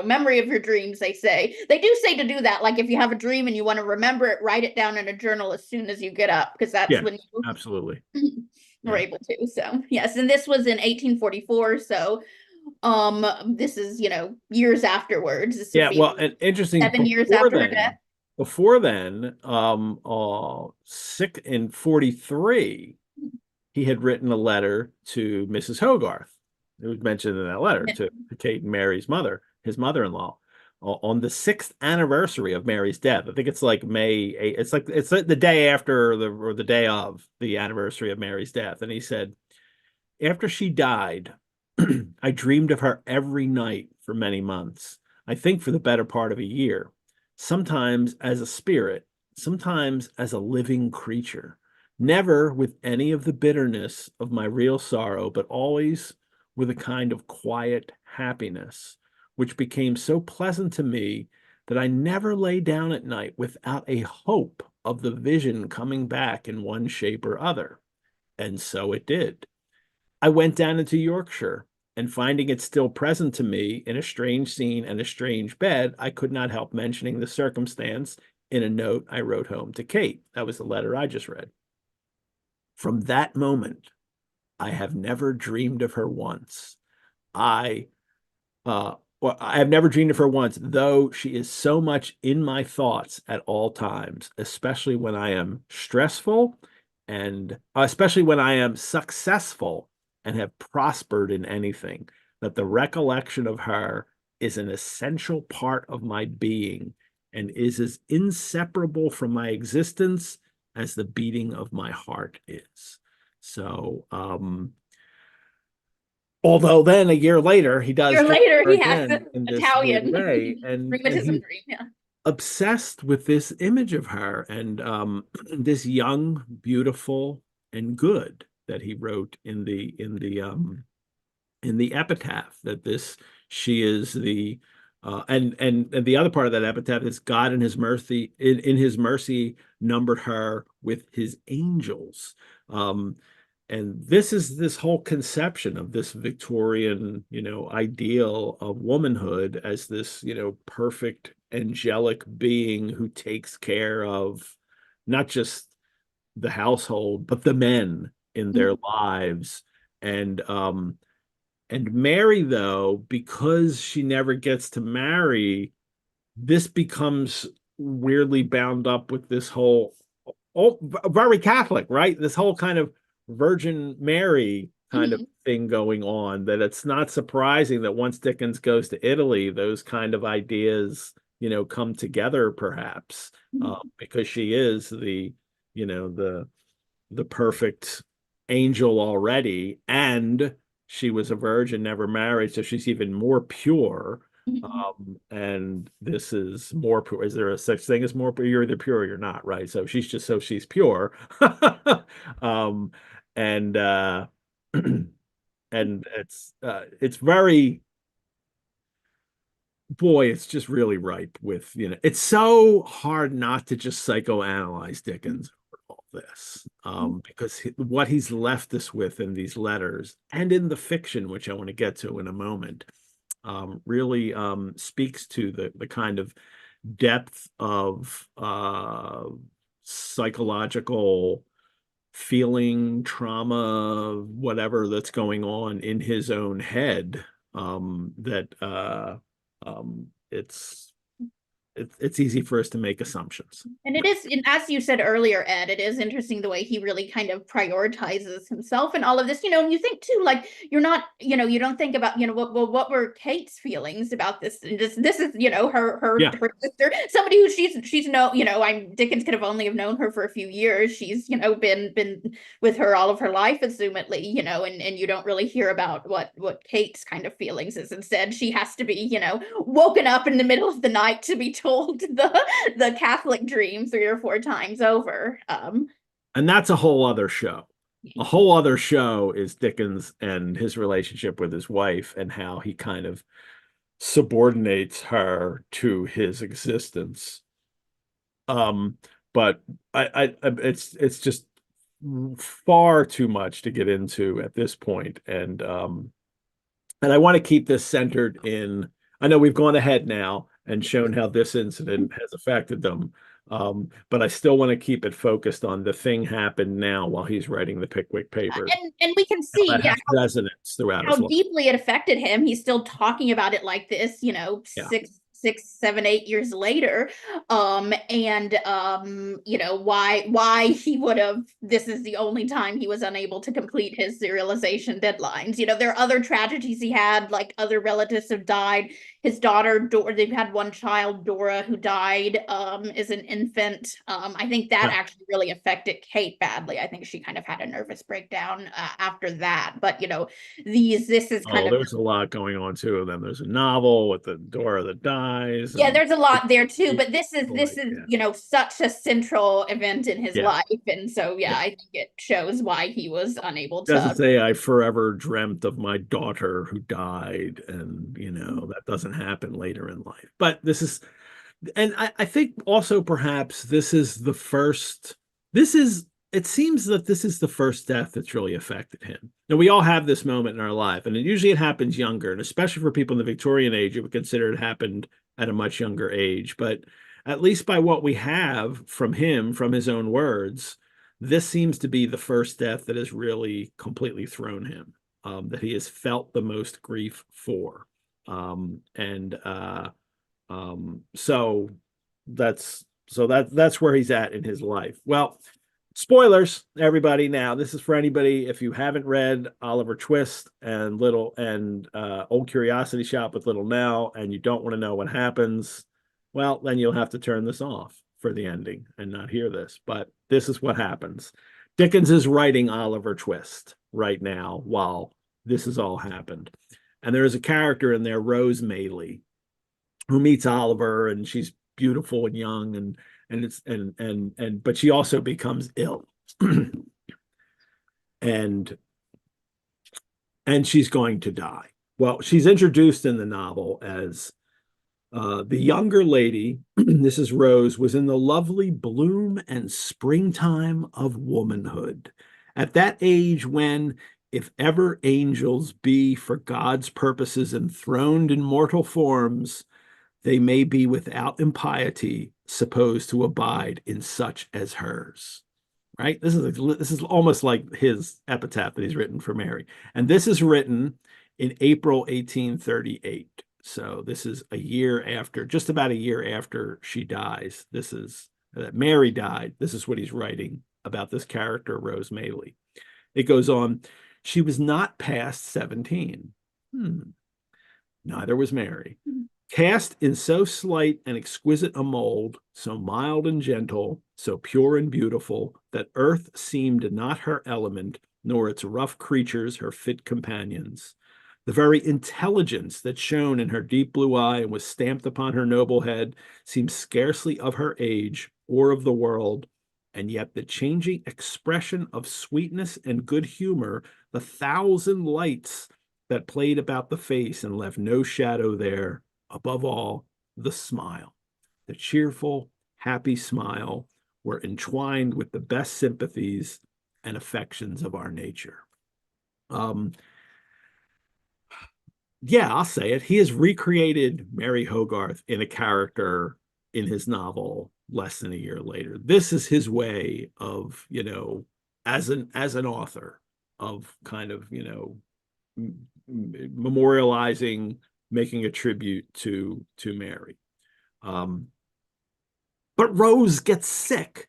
memory of your dreams, they say. They do say to do that. Like if you have a dream and you want to remember it, write it down in a journal as soon as you get up, because that's yeah, when you absolutely. were Yeah. able to. So yes, and this was in 1844. So this is, years afterwards. This would Yeah, be well, and interesting, 7 years after her death. before then, sick in 43, he had written a letter to Mrs. Hogarth. It was mentioned in that letter to Kate and Mary's mother, his mother-in-law, on the 6th anniversary of Mary's death. I think it's like May 8th. It's like the day after or the day of the anniversary of Mary's death. And he said, after she died, I dreamed of her every night for many months. I think for the better part of a year, sometimes as a spirit, sometimes as a living creature, never with any of the bitterness of my real sorrow, but always with a kind of quiet happiness, which became so pleasant to me that I never lay down at night without a hope of the vision coming back in one shape or other. And so it did. I went down into Yorkshire, and finding it still present to me in a strange scene and a strange bed, I could not help mentioning the circumstance in a note I wrote home to Kate. That was the letter I just read. From that moment, I have never dreamed of her once. I well, I have never dreamed of her once, though she is so much in my thoughts at all times, especially when I am stressful and especially when I am successful and have prospered in anything, that the recollection of her is an essential part of my being and is as inseparable from my existence as the beating of my heart is. So, although then a year later he A does year dream later, of her he has again the in this weird Italian way, and rheumatism he's dream. Yeah. obsessed with this image of her and this young, beautiful, and good that he wrote in the epitaph, that this she is the and the other part of that epitaph is God in his mercy in his mercy numbered her with his angels. And this is this whole conception of this Victorian, ideal of womanhood as this, perfect angelic being who takes care of not just the household, but the men in their lives. And Mary, though, because she never gets to marry, this becomes weirdly bound up with this whole, oh, very Catholic, right? This whole kind of Virgin Mary kind of Mhm. thing going on, that it's not surprising that once Dickens goes to Italy, those kind of ideas, come together perhaps, because she is the perfect angel already, and she was a virgin, never married, so she's even more pure. Mhm. And this is more pure. Is there a such thing as more pure? You're either pure or you're not, right? So she's pure. um, and and it's very, boy, it's just really ripe with, it's so hard not to just psychoanalyze Dickens over all this, because what he's left us with in these letters and in the fiction, which I want to get to in a moment, really speaks to the kind of depth of psychological feeling, trauma, whatever that's going on in his own head, that it's it's easy for us to make assumptions. And it is, and as you said earlier, Ed, it is interesting the way he really kind of prioritizes himself and all of this, and you think too, like, you're not, you don't think about, what were Kate's feelings about this? And this is, Yeah. her sister, somebody who she's no, Dickens could have only have known her for a few years. She's, been with her all of her life, assumedly, and you don't really hear about what Kate's kind of feelings is. Instead, she has to be, woken up in the middle of the night to be told the Catholic dream 3 or 4 times over. And that's a whole other show. A whole other show is Dickens and his relationship with his wife and how he kind of subordinates her to his existence. But it's just far too much to get into at this point. And I want to keep this centered in, I know we've gone ahead now and shown how this incident has affected them. But I still want to keep it focused on the thing happened now while he's writing the Pickwick Papers. And we can see that has resonance throughout how deeply it affected him. He's still talking about it like this, 6, 7, 8 years later. And why he would have, this is the only time he was unable to complete his serialization deadlines. There are other tragedies he had, like other relatives have died. His daughter, Dora, they've had one child, Dora, who died as an infant. I think that actually really affected Kate badly. I think she kind of had a nervous breakdown after that. But this is kind of, there's a lot going on too. And then there's a novel with the Dora that dies. Yeah, there's a lot there too. But this is such a central event in his life, and so I think it shows why he was unable to. Doesn't say I forever dreamt of my daughter who died, and that doesn't happen later in life. But this is, and I think also perhaps this is the first. It seems that this is the first death that's really affected him. Now, we all have this moment in our life, and usually it happens younger, and especially for people in the Victorian age, it would consider it happened at a much younger age. But at least by what we have from him, from his own words, this seems to be the first death that has really completely thrown him, that he has felt the most grief for. So that's where he's at in his life. Well, spoilers, everybody. Now, this is for anybody if you haven't read Oliver Twist and Old Curiosity Shop with Little Nell, and you don't want to know what happens. Well, then you'll have to turn this off for the ending and not hear this. But this is what happens. Dickens is writing Oliver Twist right now while this has all happened, and there is a character in there, Rose Maylie, who meets Oliver, and she's beautiful and young, but she also becomes ill and she's going to die. Well, she's introduced in the novel as the younger lady, this is Rose, was in the lovely bloom and springtime of womanhood, at that age when, if ever angels be for God's purposes enthroned in mortal forms, they may be without impiety supposed to abide in such as hers. Right? This is almost like his epitaph that he's written for Mary. And this is written in April 1838. So this is just about a year after she dies. This is that Mary died. This is what he's writing about this character, Rose Maylie. It goes on, she was not past 17. Neither was Mary. Cast in so slight and exquisite a mold, so mild and gentle, so pure and beautiful, that earth seemed not her element, nor its rough creatures her fit companions. The very intelligence that shone in her deep blue eye and was stamped upon her noble head seemed scarcely of her age or of the world, and yet the changing expression of sweetness and good humor, the thousand lights that played about the face and left no shadow there, above all, the smile, the cheerful, happy smile, were entwined with the best sympathies and affections of our nature. I'll say it. He has recreated Mary Hogarth in a character in his novel less than a year later. This is his way of, as an author, of kind of, memorializing, making a tribute to Mary. But Rose gets sick,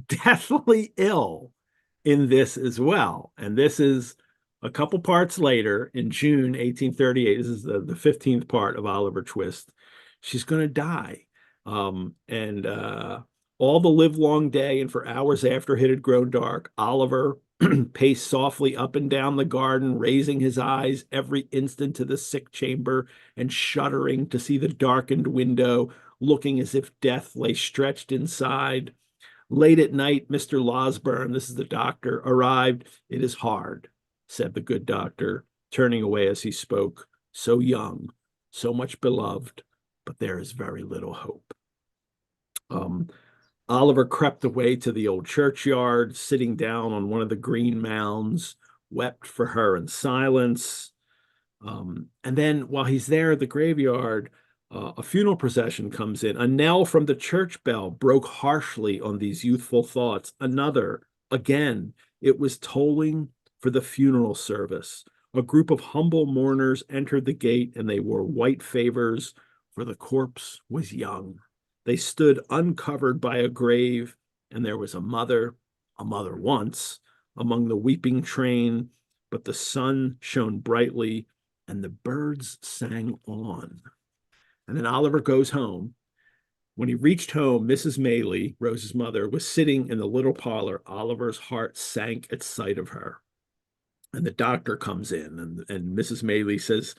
deathly ill in this as well. And this is a couple parts later in June 1838. This is the 15th part of Oliver Twist. She's going to die. And all the livelong day and for hours after it had grown dark, Oliver paced softly up and down the garden, raising his eyes every instant to the sick chamber and shuddering to see the darkened window, looking as if death lay stretched inside. Late at night, Mr. Losberne, this is the doctor, arrived. It is hard, said the good doctor, turning away as he spoke. So young, so much beloved, but there is very little hope. Oliver crept away to the old churchyard, sitting down on one of the green mounds, wept for her in silence. And then while he's there at the graveyard, a funeral procession comes in. A knell from the church bell broke harshly on these youthful thoughts. Another, again, it was tolling for the funeral service. A group of humble mourners entered the gate, and they wore white favors, for the corpse was young. They stood uncovered by a grave, and there was a mother once, among the weeping train, but the sun shone brightly, and the birds sang on. And then Oliver goes home. When he reached home, Mrs. Maylie, Rose's mother, was sitting in the little parlor. Oliver's heart sank at sight of her. And the doctor comes in, and Mrs. Maylie says,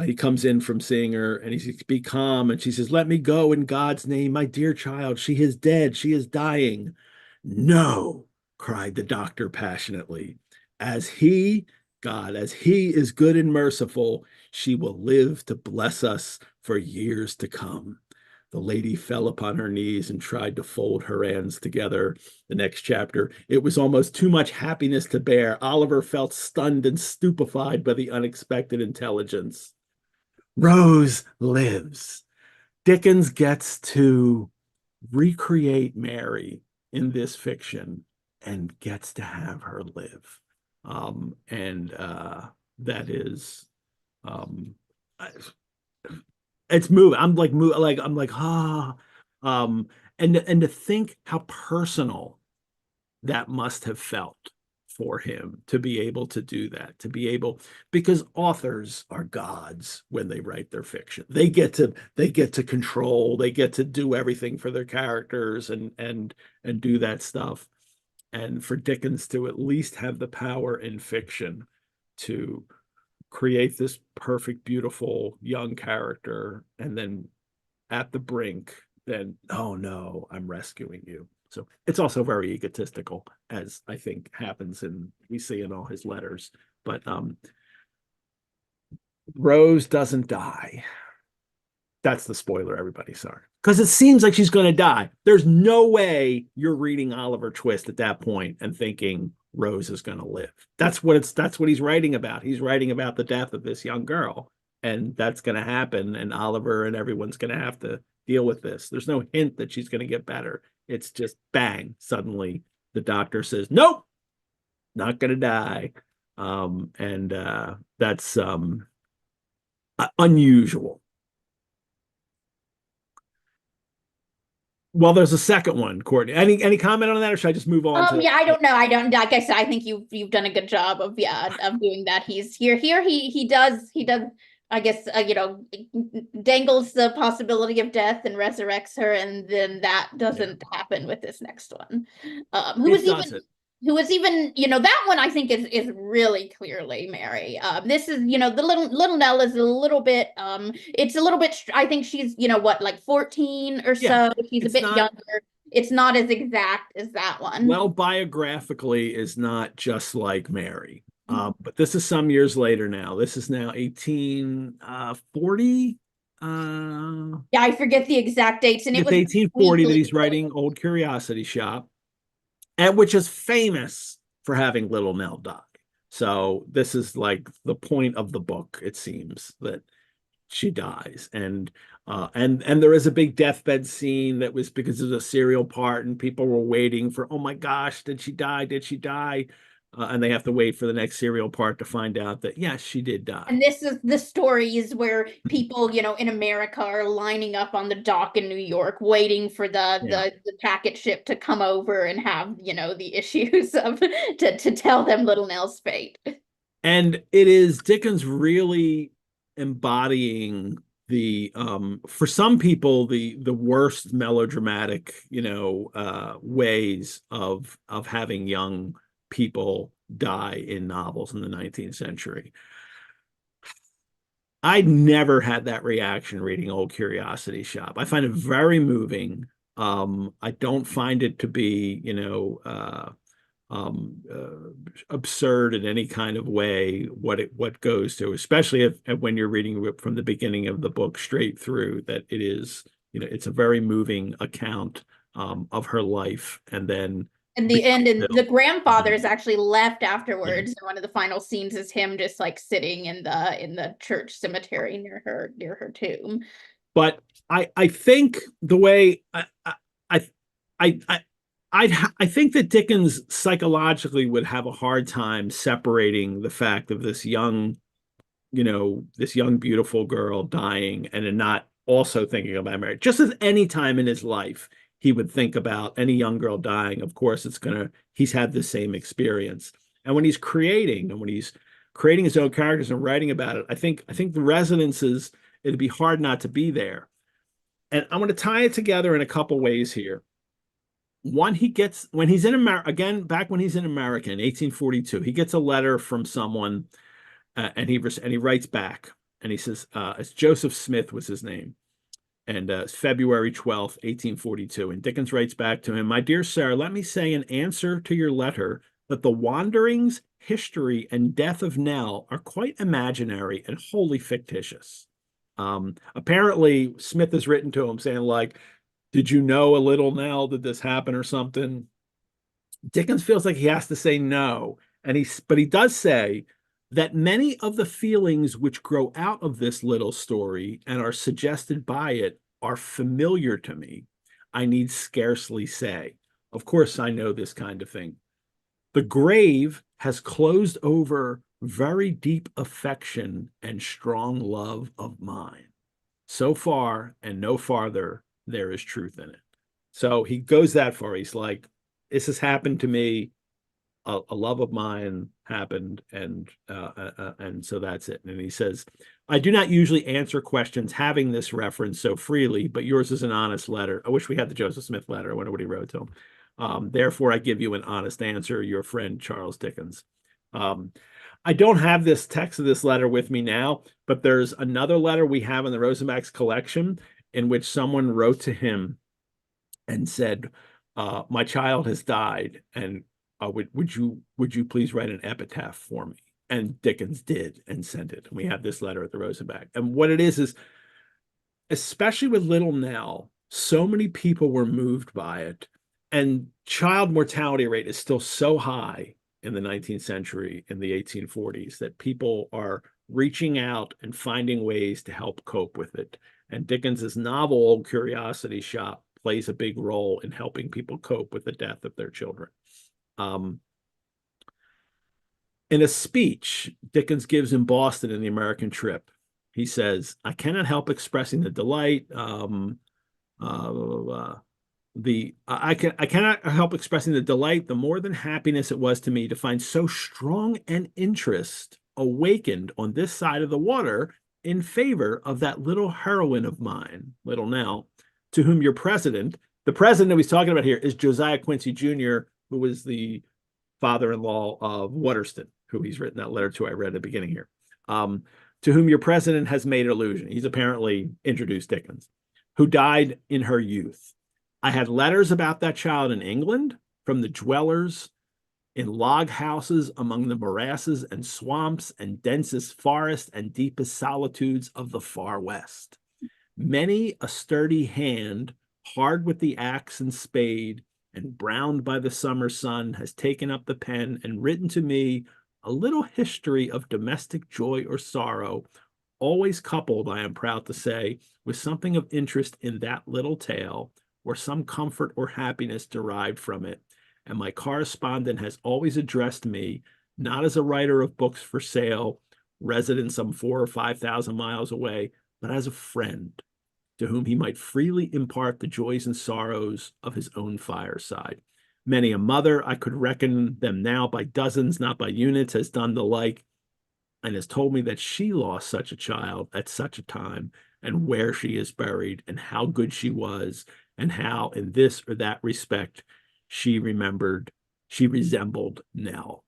he comes in from seeing her, and he says, be calm. And she says, let me go in God's name, my dear child. She is dead. She is dying. No, cried the doctor passionately. As he, God, as he is good and merciful, she will live to bless us for years to come. The lady fell upon her knees and tried to fold her hands together. The next chapter, it was almost too much happiness to bear. Oliver felt stunned and stupefied by the unexpected intelligence. Rose lives. Dickens gets to recreate Mary in this fiction and gets to have her live. That is, it's moving. I'm like, and to think how personal that must have felt for him to be able to do that, because authors are gods when they write their fiction. They get to control, they get to do everything for their characters and do that stuff. And for Dickens to at least have the power in fiction to create this perfect, beautiful young character, and then at the brink, then, oh no, I'm rescuing you. So it's also very egotistical, as I think happens we see in all his letters. But Rose doesn't die. That's the spoiler, everybody. Sorry. Because it seems like she's going to die. There's no way you're reading Oliver Twist at that point and thinking Rose is going to live. That's what he's writing about. He's writing about the death of this young girl, and that's going to happen. And Oliver and everyone's going to have to deal with this. There's no hint that she's going to get better. It's just bang. Suddenly the doctor says, nope, not going to die. That's unusual. Well, there's a second one, Courtney. Any comment on that, or should I just move on? Yeah, I don't know. I don't. Like I said, I think you've done a good job of doing that. He's here. He does. I guess dangles the possibility of death and resurrects her, and then that doesn't happen with this next one. Who was even that one I think is really clearly Mary. This is the little Nell is a little bit it's a little bit I think she's what, like 14 or so. She's a bit younger. It's not as exact as that one. Well, biographically is not just like Mary. But this is some years later now. This is now 1840. Yeah, I forget the exact dates, and it was 1840 that he's writing Old Curiosity Shop, and which is famous for having little Nell die. So this is like the point of the book, it seems, that she dies. And there is a big deathbed scene that was because of a serial part, and people were waiting for, oh my gosh, did she die? Did she die? and they have to wait for the next serial part to find out that, yes, she did die. And this is the stories where people, in America are lining up on the dock in New York, waiting for the packet ship to come over and have, the issues of to tell them Little Nell's fate. And it is Dickens really embodying for some people the worst melodramatic ways of having young people die in novels in the 19th century. I never had that reaction reading Old Curiosity Shop. I find it very moving. I don't find it to be absurd in any kind of way what goes to, especially when you're reading it from the beginning of the book straight through, that it is, it's a very moving account of her life. And then in the end, and the grandfather is actually left afterwards. And one of the final scenes is him just like sitting in the church cemetery near her tomb. But I think the way I think that Dickens psychologically would have a hard time separating the fact of this young beautiful girl dying and then not also thinking about marriage. Just as any time in his life he would think about any young girl dying, of course he's had the same experience. And when he's creating his own characters and writing about it, I think the resonances, it'd be hard not to be there. And I'm going to tie it together in a couple ways here. One, when he's in America, again, back when he's in America in 1842, he gets a letter from someone, and he writes back, and he says, it's Joseph Smith was his name, and it's February 12th, 1842. And Dickens writes back to him, "My dear sir, let me say in answer to your letter that the wanderings, history, and death of Nell are quite imaginary and wholly fictitious." Apparently, Smith has written to him saying, like, "Did you know a little Nell? Did this happen or something?" Dickens feels like he has to say no. But he does say that many of the feelings which grow out of this little story and are suggested by it are familiar to me. I need scarcely say. Of course, I know this kind of thing. The grave has closed over very deep affection and strong love of mine. So far and no farther, there is truth in it. So he goes that far. He's like, this has happened to me. A love of mine happened, and so that's it. And he says, I do not usually answer questions having this reference so freely, but yours is an honest letter. I wish we had the Joseph Smith letter. I wonder what he wrote to him. Therefore, I give you an honest answer, your friend Charles Dickens. I don't have this text of this letter with me now, but there's another letter we have in the Rosenbach's collection in which someone wrote to him and said, my child has died, and would you please write an epitaph for me? And Dickens did and sent it. And we have this letter at the Rosenbach. And what it is, especially with Little Nell, so many people were moved by it. And child mortality rate is still so high in the 19th century, in the 1840s, that people are reaching out and finding ways to help cope with it. And Dickens's novel, Old Curiosity Shop, plays a big role in helping people cope with the death of their children. In a speech Dickens gives in Boston in the American trip, he says, I cannot help expressing the delight, I cannot help expressing the delight, the more than happiness it was to me to find so strong an interest awakened on this side of the water in favor of that little heroine of mine, Little Nell, to whom your president, the president that he's talking about here is Josiah Quincy Jr., who was the father-in-law of Waterston, who he's written that letter to I read at the beginning here, to whom your president has made allusion. He's apparently introduced Dickens, who died in her youth. I had letters about that child in England from the dwellers in log houses among the morasses and swamps and densest forests and deepest solitudes of the far west. Many a sturdy hand, hard with the axe and spade, and browned by the summer sun, has taken up the pen and written to me a little history of domestic joy or sorrow, always coupled, I am proud to say, with something of interest in that little tale, or some comfort or happiness derived from it, and my correspondent has always addressed me not as a writer of books for sale, resident some 4,000 or 5,000 miles away, but as a friend to whom he might freely impart the joys and sorrows of his own fireside. Many a mother, I could reckon them now by dozens, not by units, has done the like, and has told me that she lost such a child at such a time, and where she is buried, and how good she was, and how in this or that respect she resembled Nell.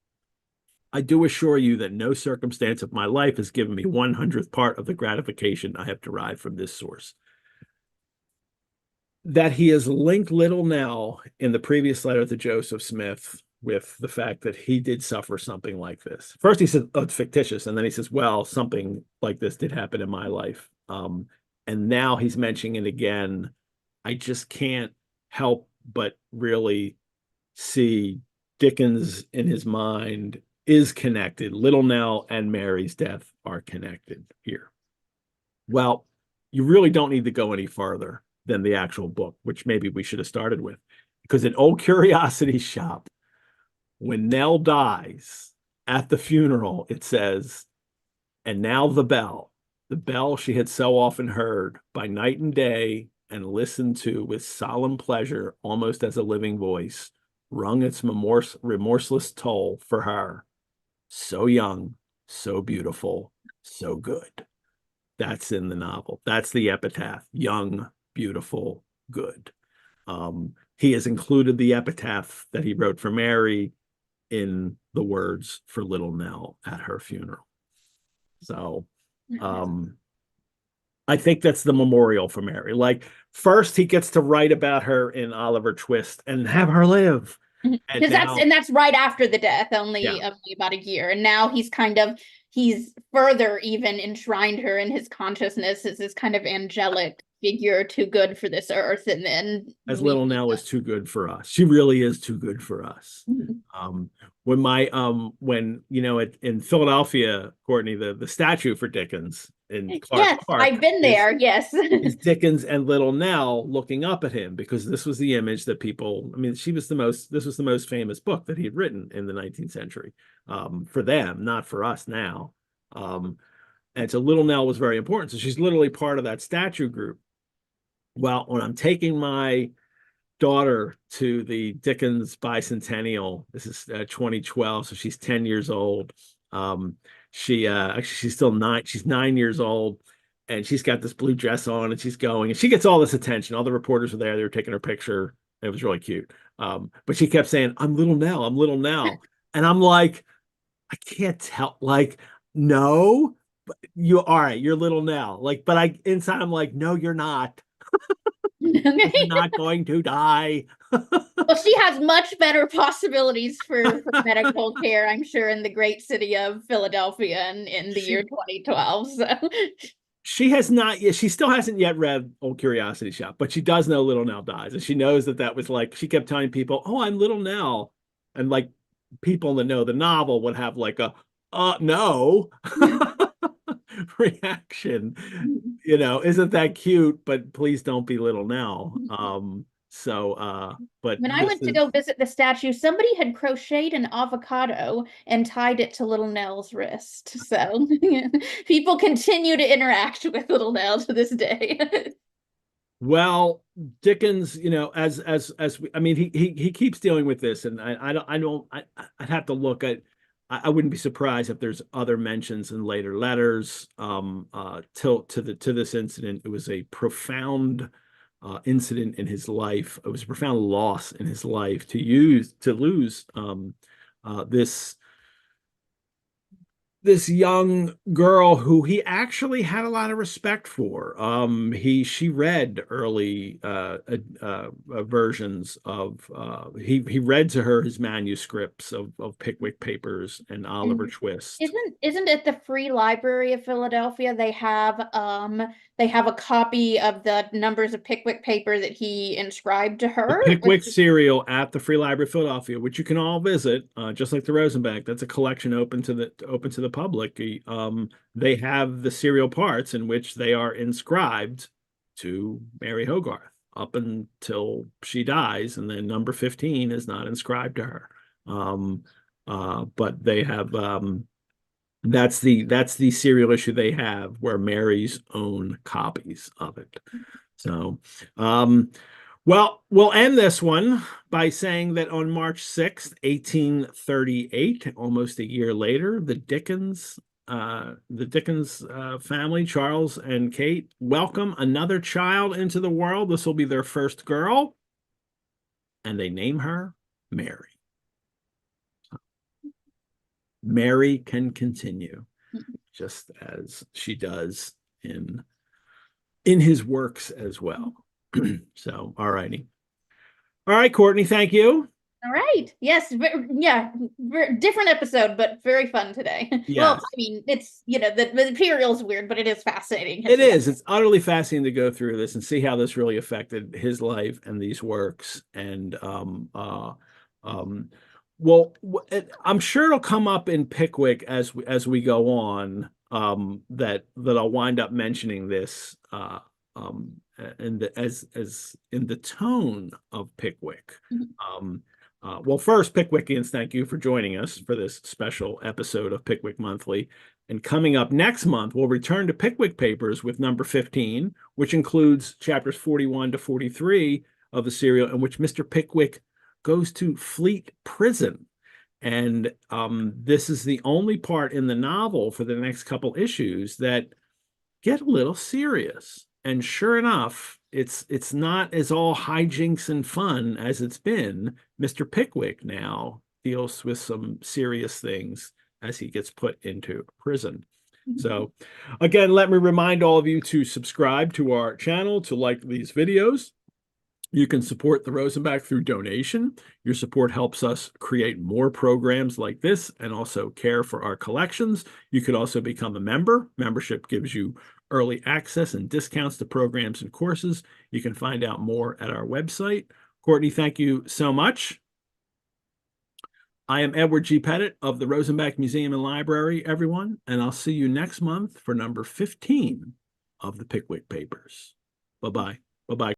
I do assure you that no circumstance of my life has given me 100th part of the gratification I have derived from this source. That he has linked little Nell in the previous letter to Joseph Smith with the fact that he did suffer something like this. First he said, oh, it's fictitious. And then he says, well, something like this did happen in my life. And now he's mentioning it again. I just can't help but really see Dickens in his mind is connected. Little Nell and Mary's death are connected here. Well, you really don't need to go any farther than the actual book, which maybe we should have started with. Because in Old Curiosity Shop, when Nell dies at the funeral, it says, and now the bell she had so often heard by night and day and listened to with solemn pleasure, almost as a living voice, rung its remorseless toll for her. So young, so beautiful, so good. That's in the novel. That's the epitaph. Young, beautiful, good. He has included the epitaph that he wrote for Mary in the words for little Nell at her funeral. So I think that's the memorial for Mary. Like, first he gets to write about her in Oliver Twist and have her live. Because that's right after the death, only about a year. And now he's further even enshrined her in his consciousness as this kind of angelic figure, too good for this earth. And then as little Nell is too good for us. She really is too good for us. When in Philadelphia, Courtney, the statue for Dickens in Clark Park, I've been there. Yes, is Dickens and little Nell looking up at him, because this was the image that people. I mean, this was the most famous book that he had written in the 19th century, for them, not for us now. And so little Nell was very important. So she's literally part of that statue group. Well, when I'm taking my daughter to the Dickens bicentennial, this is 2012, so she's 10 years old. She's still 9. She's 9 years old, and she's got this blue dress on, and she's going, and she gets all this attention. All the reporters were there; they were taking her picture. It was really cute. But she kept saying, "I'm little Nell. I'm little Nell," and I'm like, I can't tell. Like, no, you all right? You're little Nell. Like, but inside I'm like, no, you're not. You're not going to die. Well, she has much better possibilities for medical care, I'm sure, in the great city of Philadelphia in the year 2012. So she has not yet. She still hasn't yet read Old Curiosity Shop, but she does know Little Nell dies, and she knows that was like, she kept telling people, "Oh, I'm Little Nell," and like people that know the novel would have like a no reaction. Isn't that cute? But please don't be Little Nell. But when I went to go visit the statue, somebody had crocheted an avocado and tied it to little Nell's wrist. So people continue to interact with little Nell to this day. Well, Dickens, he keeps dealing with this, and I'd have to look at. I wouldn't be surprised if there's other mentions in later letters to this incident. It was a profound incident in his life. It was a profound loss in his life to lose this young girl who he actually had a lot of respect for. She read early versions of he read to her his manuscripts of Pickwick Papers and Oliver Twist. Isn't it the Free Library of Philadelphia? They have a copy of the numbers of Pickwick paper that he inscribed to her. The Pickwick serial at the Free Library of Philadelphia, which you can all visit, just like the Rosenbach. That's a collection open to the public. They have the serial parts in which they are inscribed to Mary Hogarth. up until she dies, and then number 15 is not inscribed to her. But they have that's the serial issue they have, where Mary's own copies of it. So well, we'll end this one by saying that on March 6th, 1838, almost a year later, the Dickens family, Charles and Kate, welcome another child into the world. This will be their first girl, and they name her Mary. Mary can continue, just as she does in his works as well. So, all righty. All right, Courtney, thank you. All right. Yes. Different episode, but very fun today. Yes. Well, I mean, it's, the material's weird, but it is fascinating. It is. It's utterly fascinating to go through this and see how this really affected his life and these works. And well, I'm sure it'll come up in Pickwick as we go on. That I'll wind up mentioning this. And as in the tone of Pickwick. Well, first, Pickwickians, thank you for joining us for this special episode of Pickwick Monthly. And coming up next month, we'll return to Pickwick Papers with number 15, which includes chapters 41 to 43 of the serial, in which Mr. Pickwick goes to Fleet Prison. And this is the only part in the novel for the next couple issues that get a little serious. And sure enough, it's not as all hijinks and fun as it's been. Mr. Pickwick now deals with some serious things as he gets put into prison. So again, let me remind all of you to subscribe to our channel, to like these videos. You can support the Rosenbach through donation. Your support helps us create more programs like this and also care for our collections. You could also become a member. Membership gives you early access and discounts to programs and courses. You can find out more at our website. Courtney, thank you so much. I am Edward G. Pettit of the Rosenbach Museum and Library, everyone, and I'll see you next month for number 15 of the Pickwick Papers. Bye-bye. Bye-bye.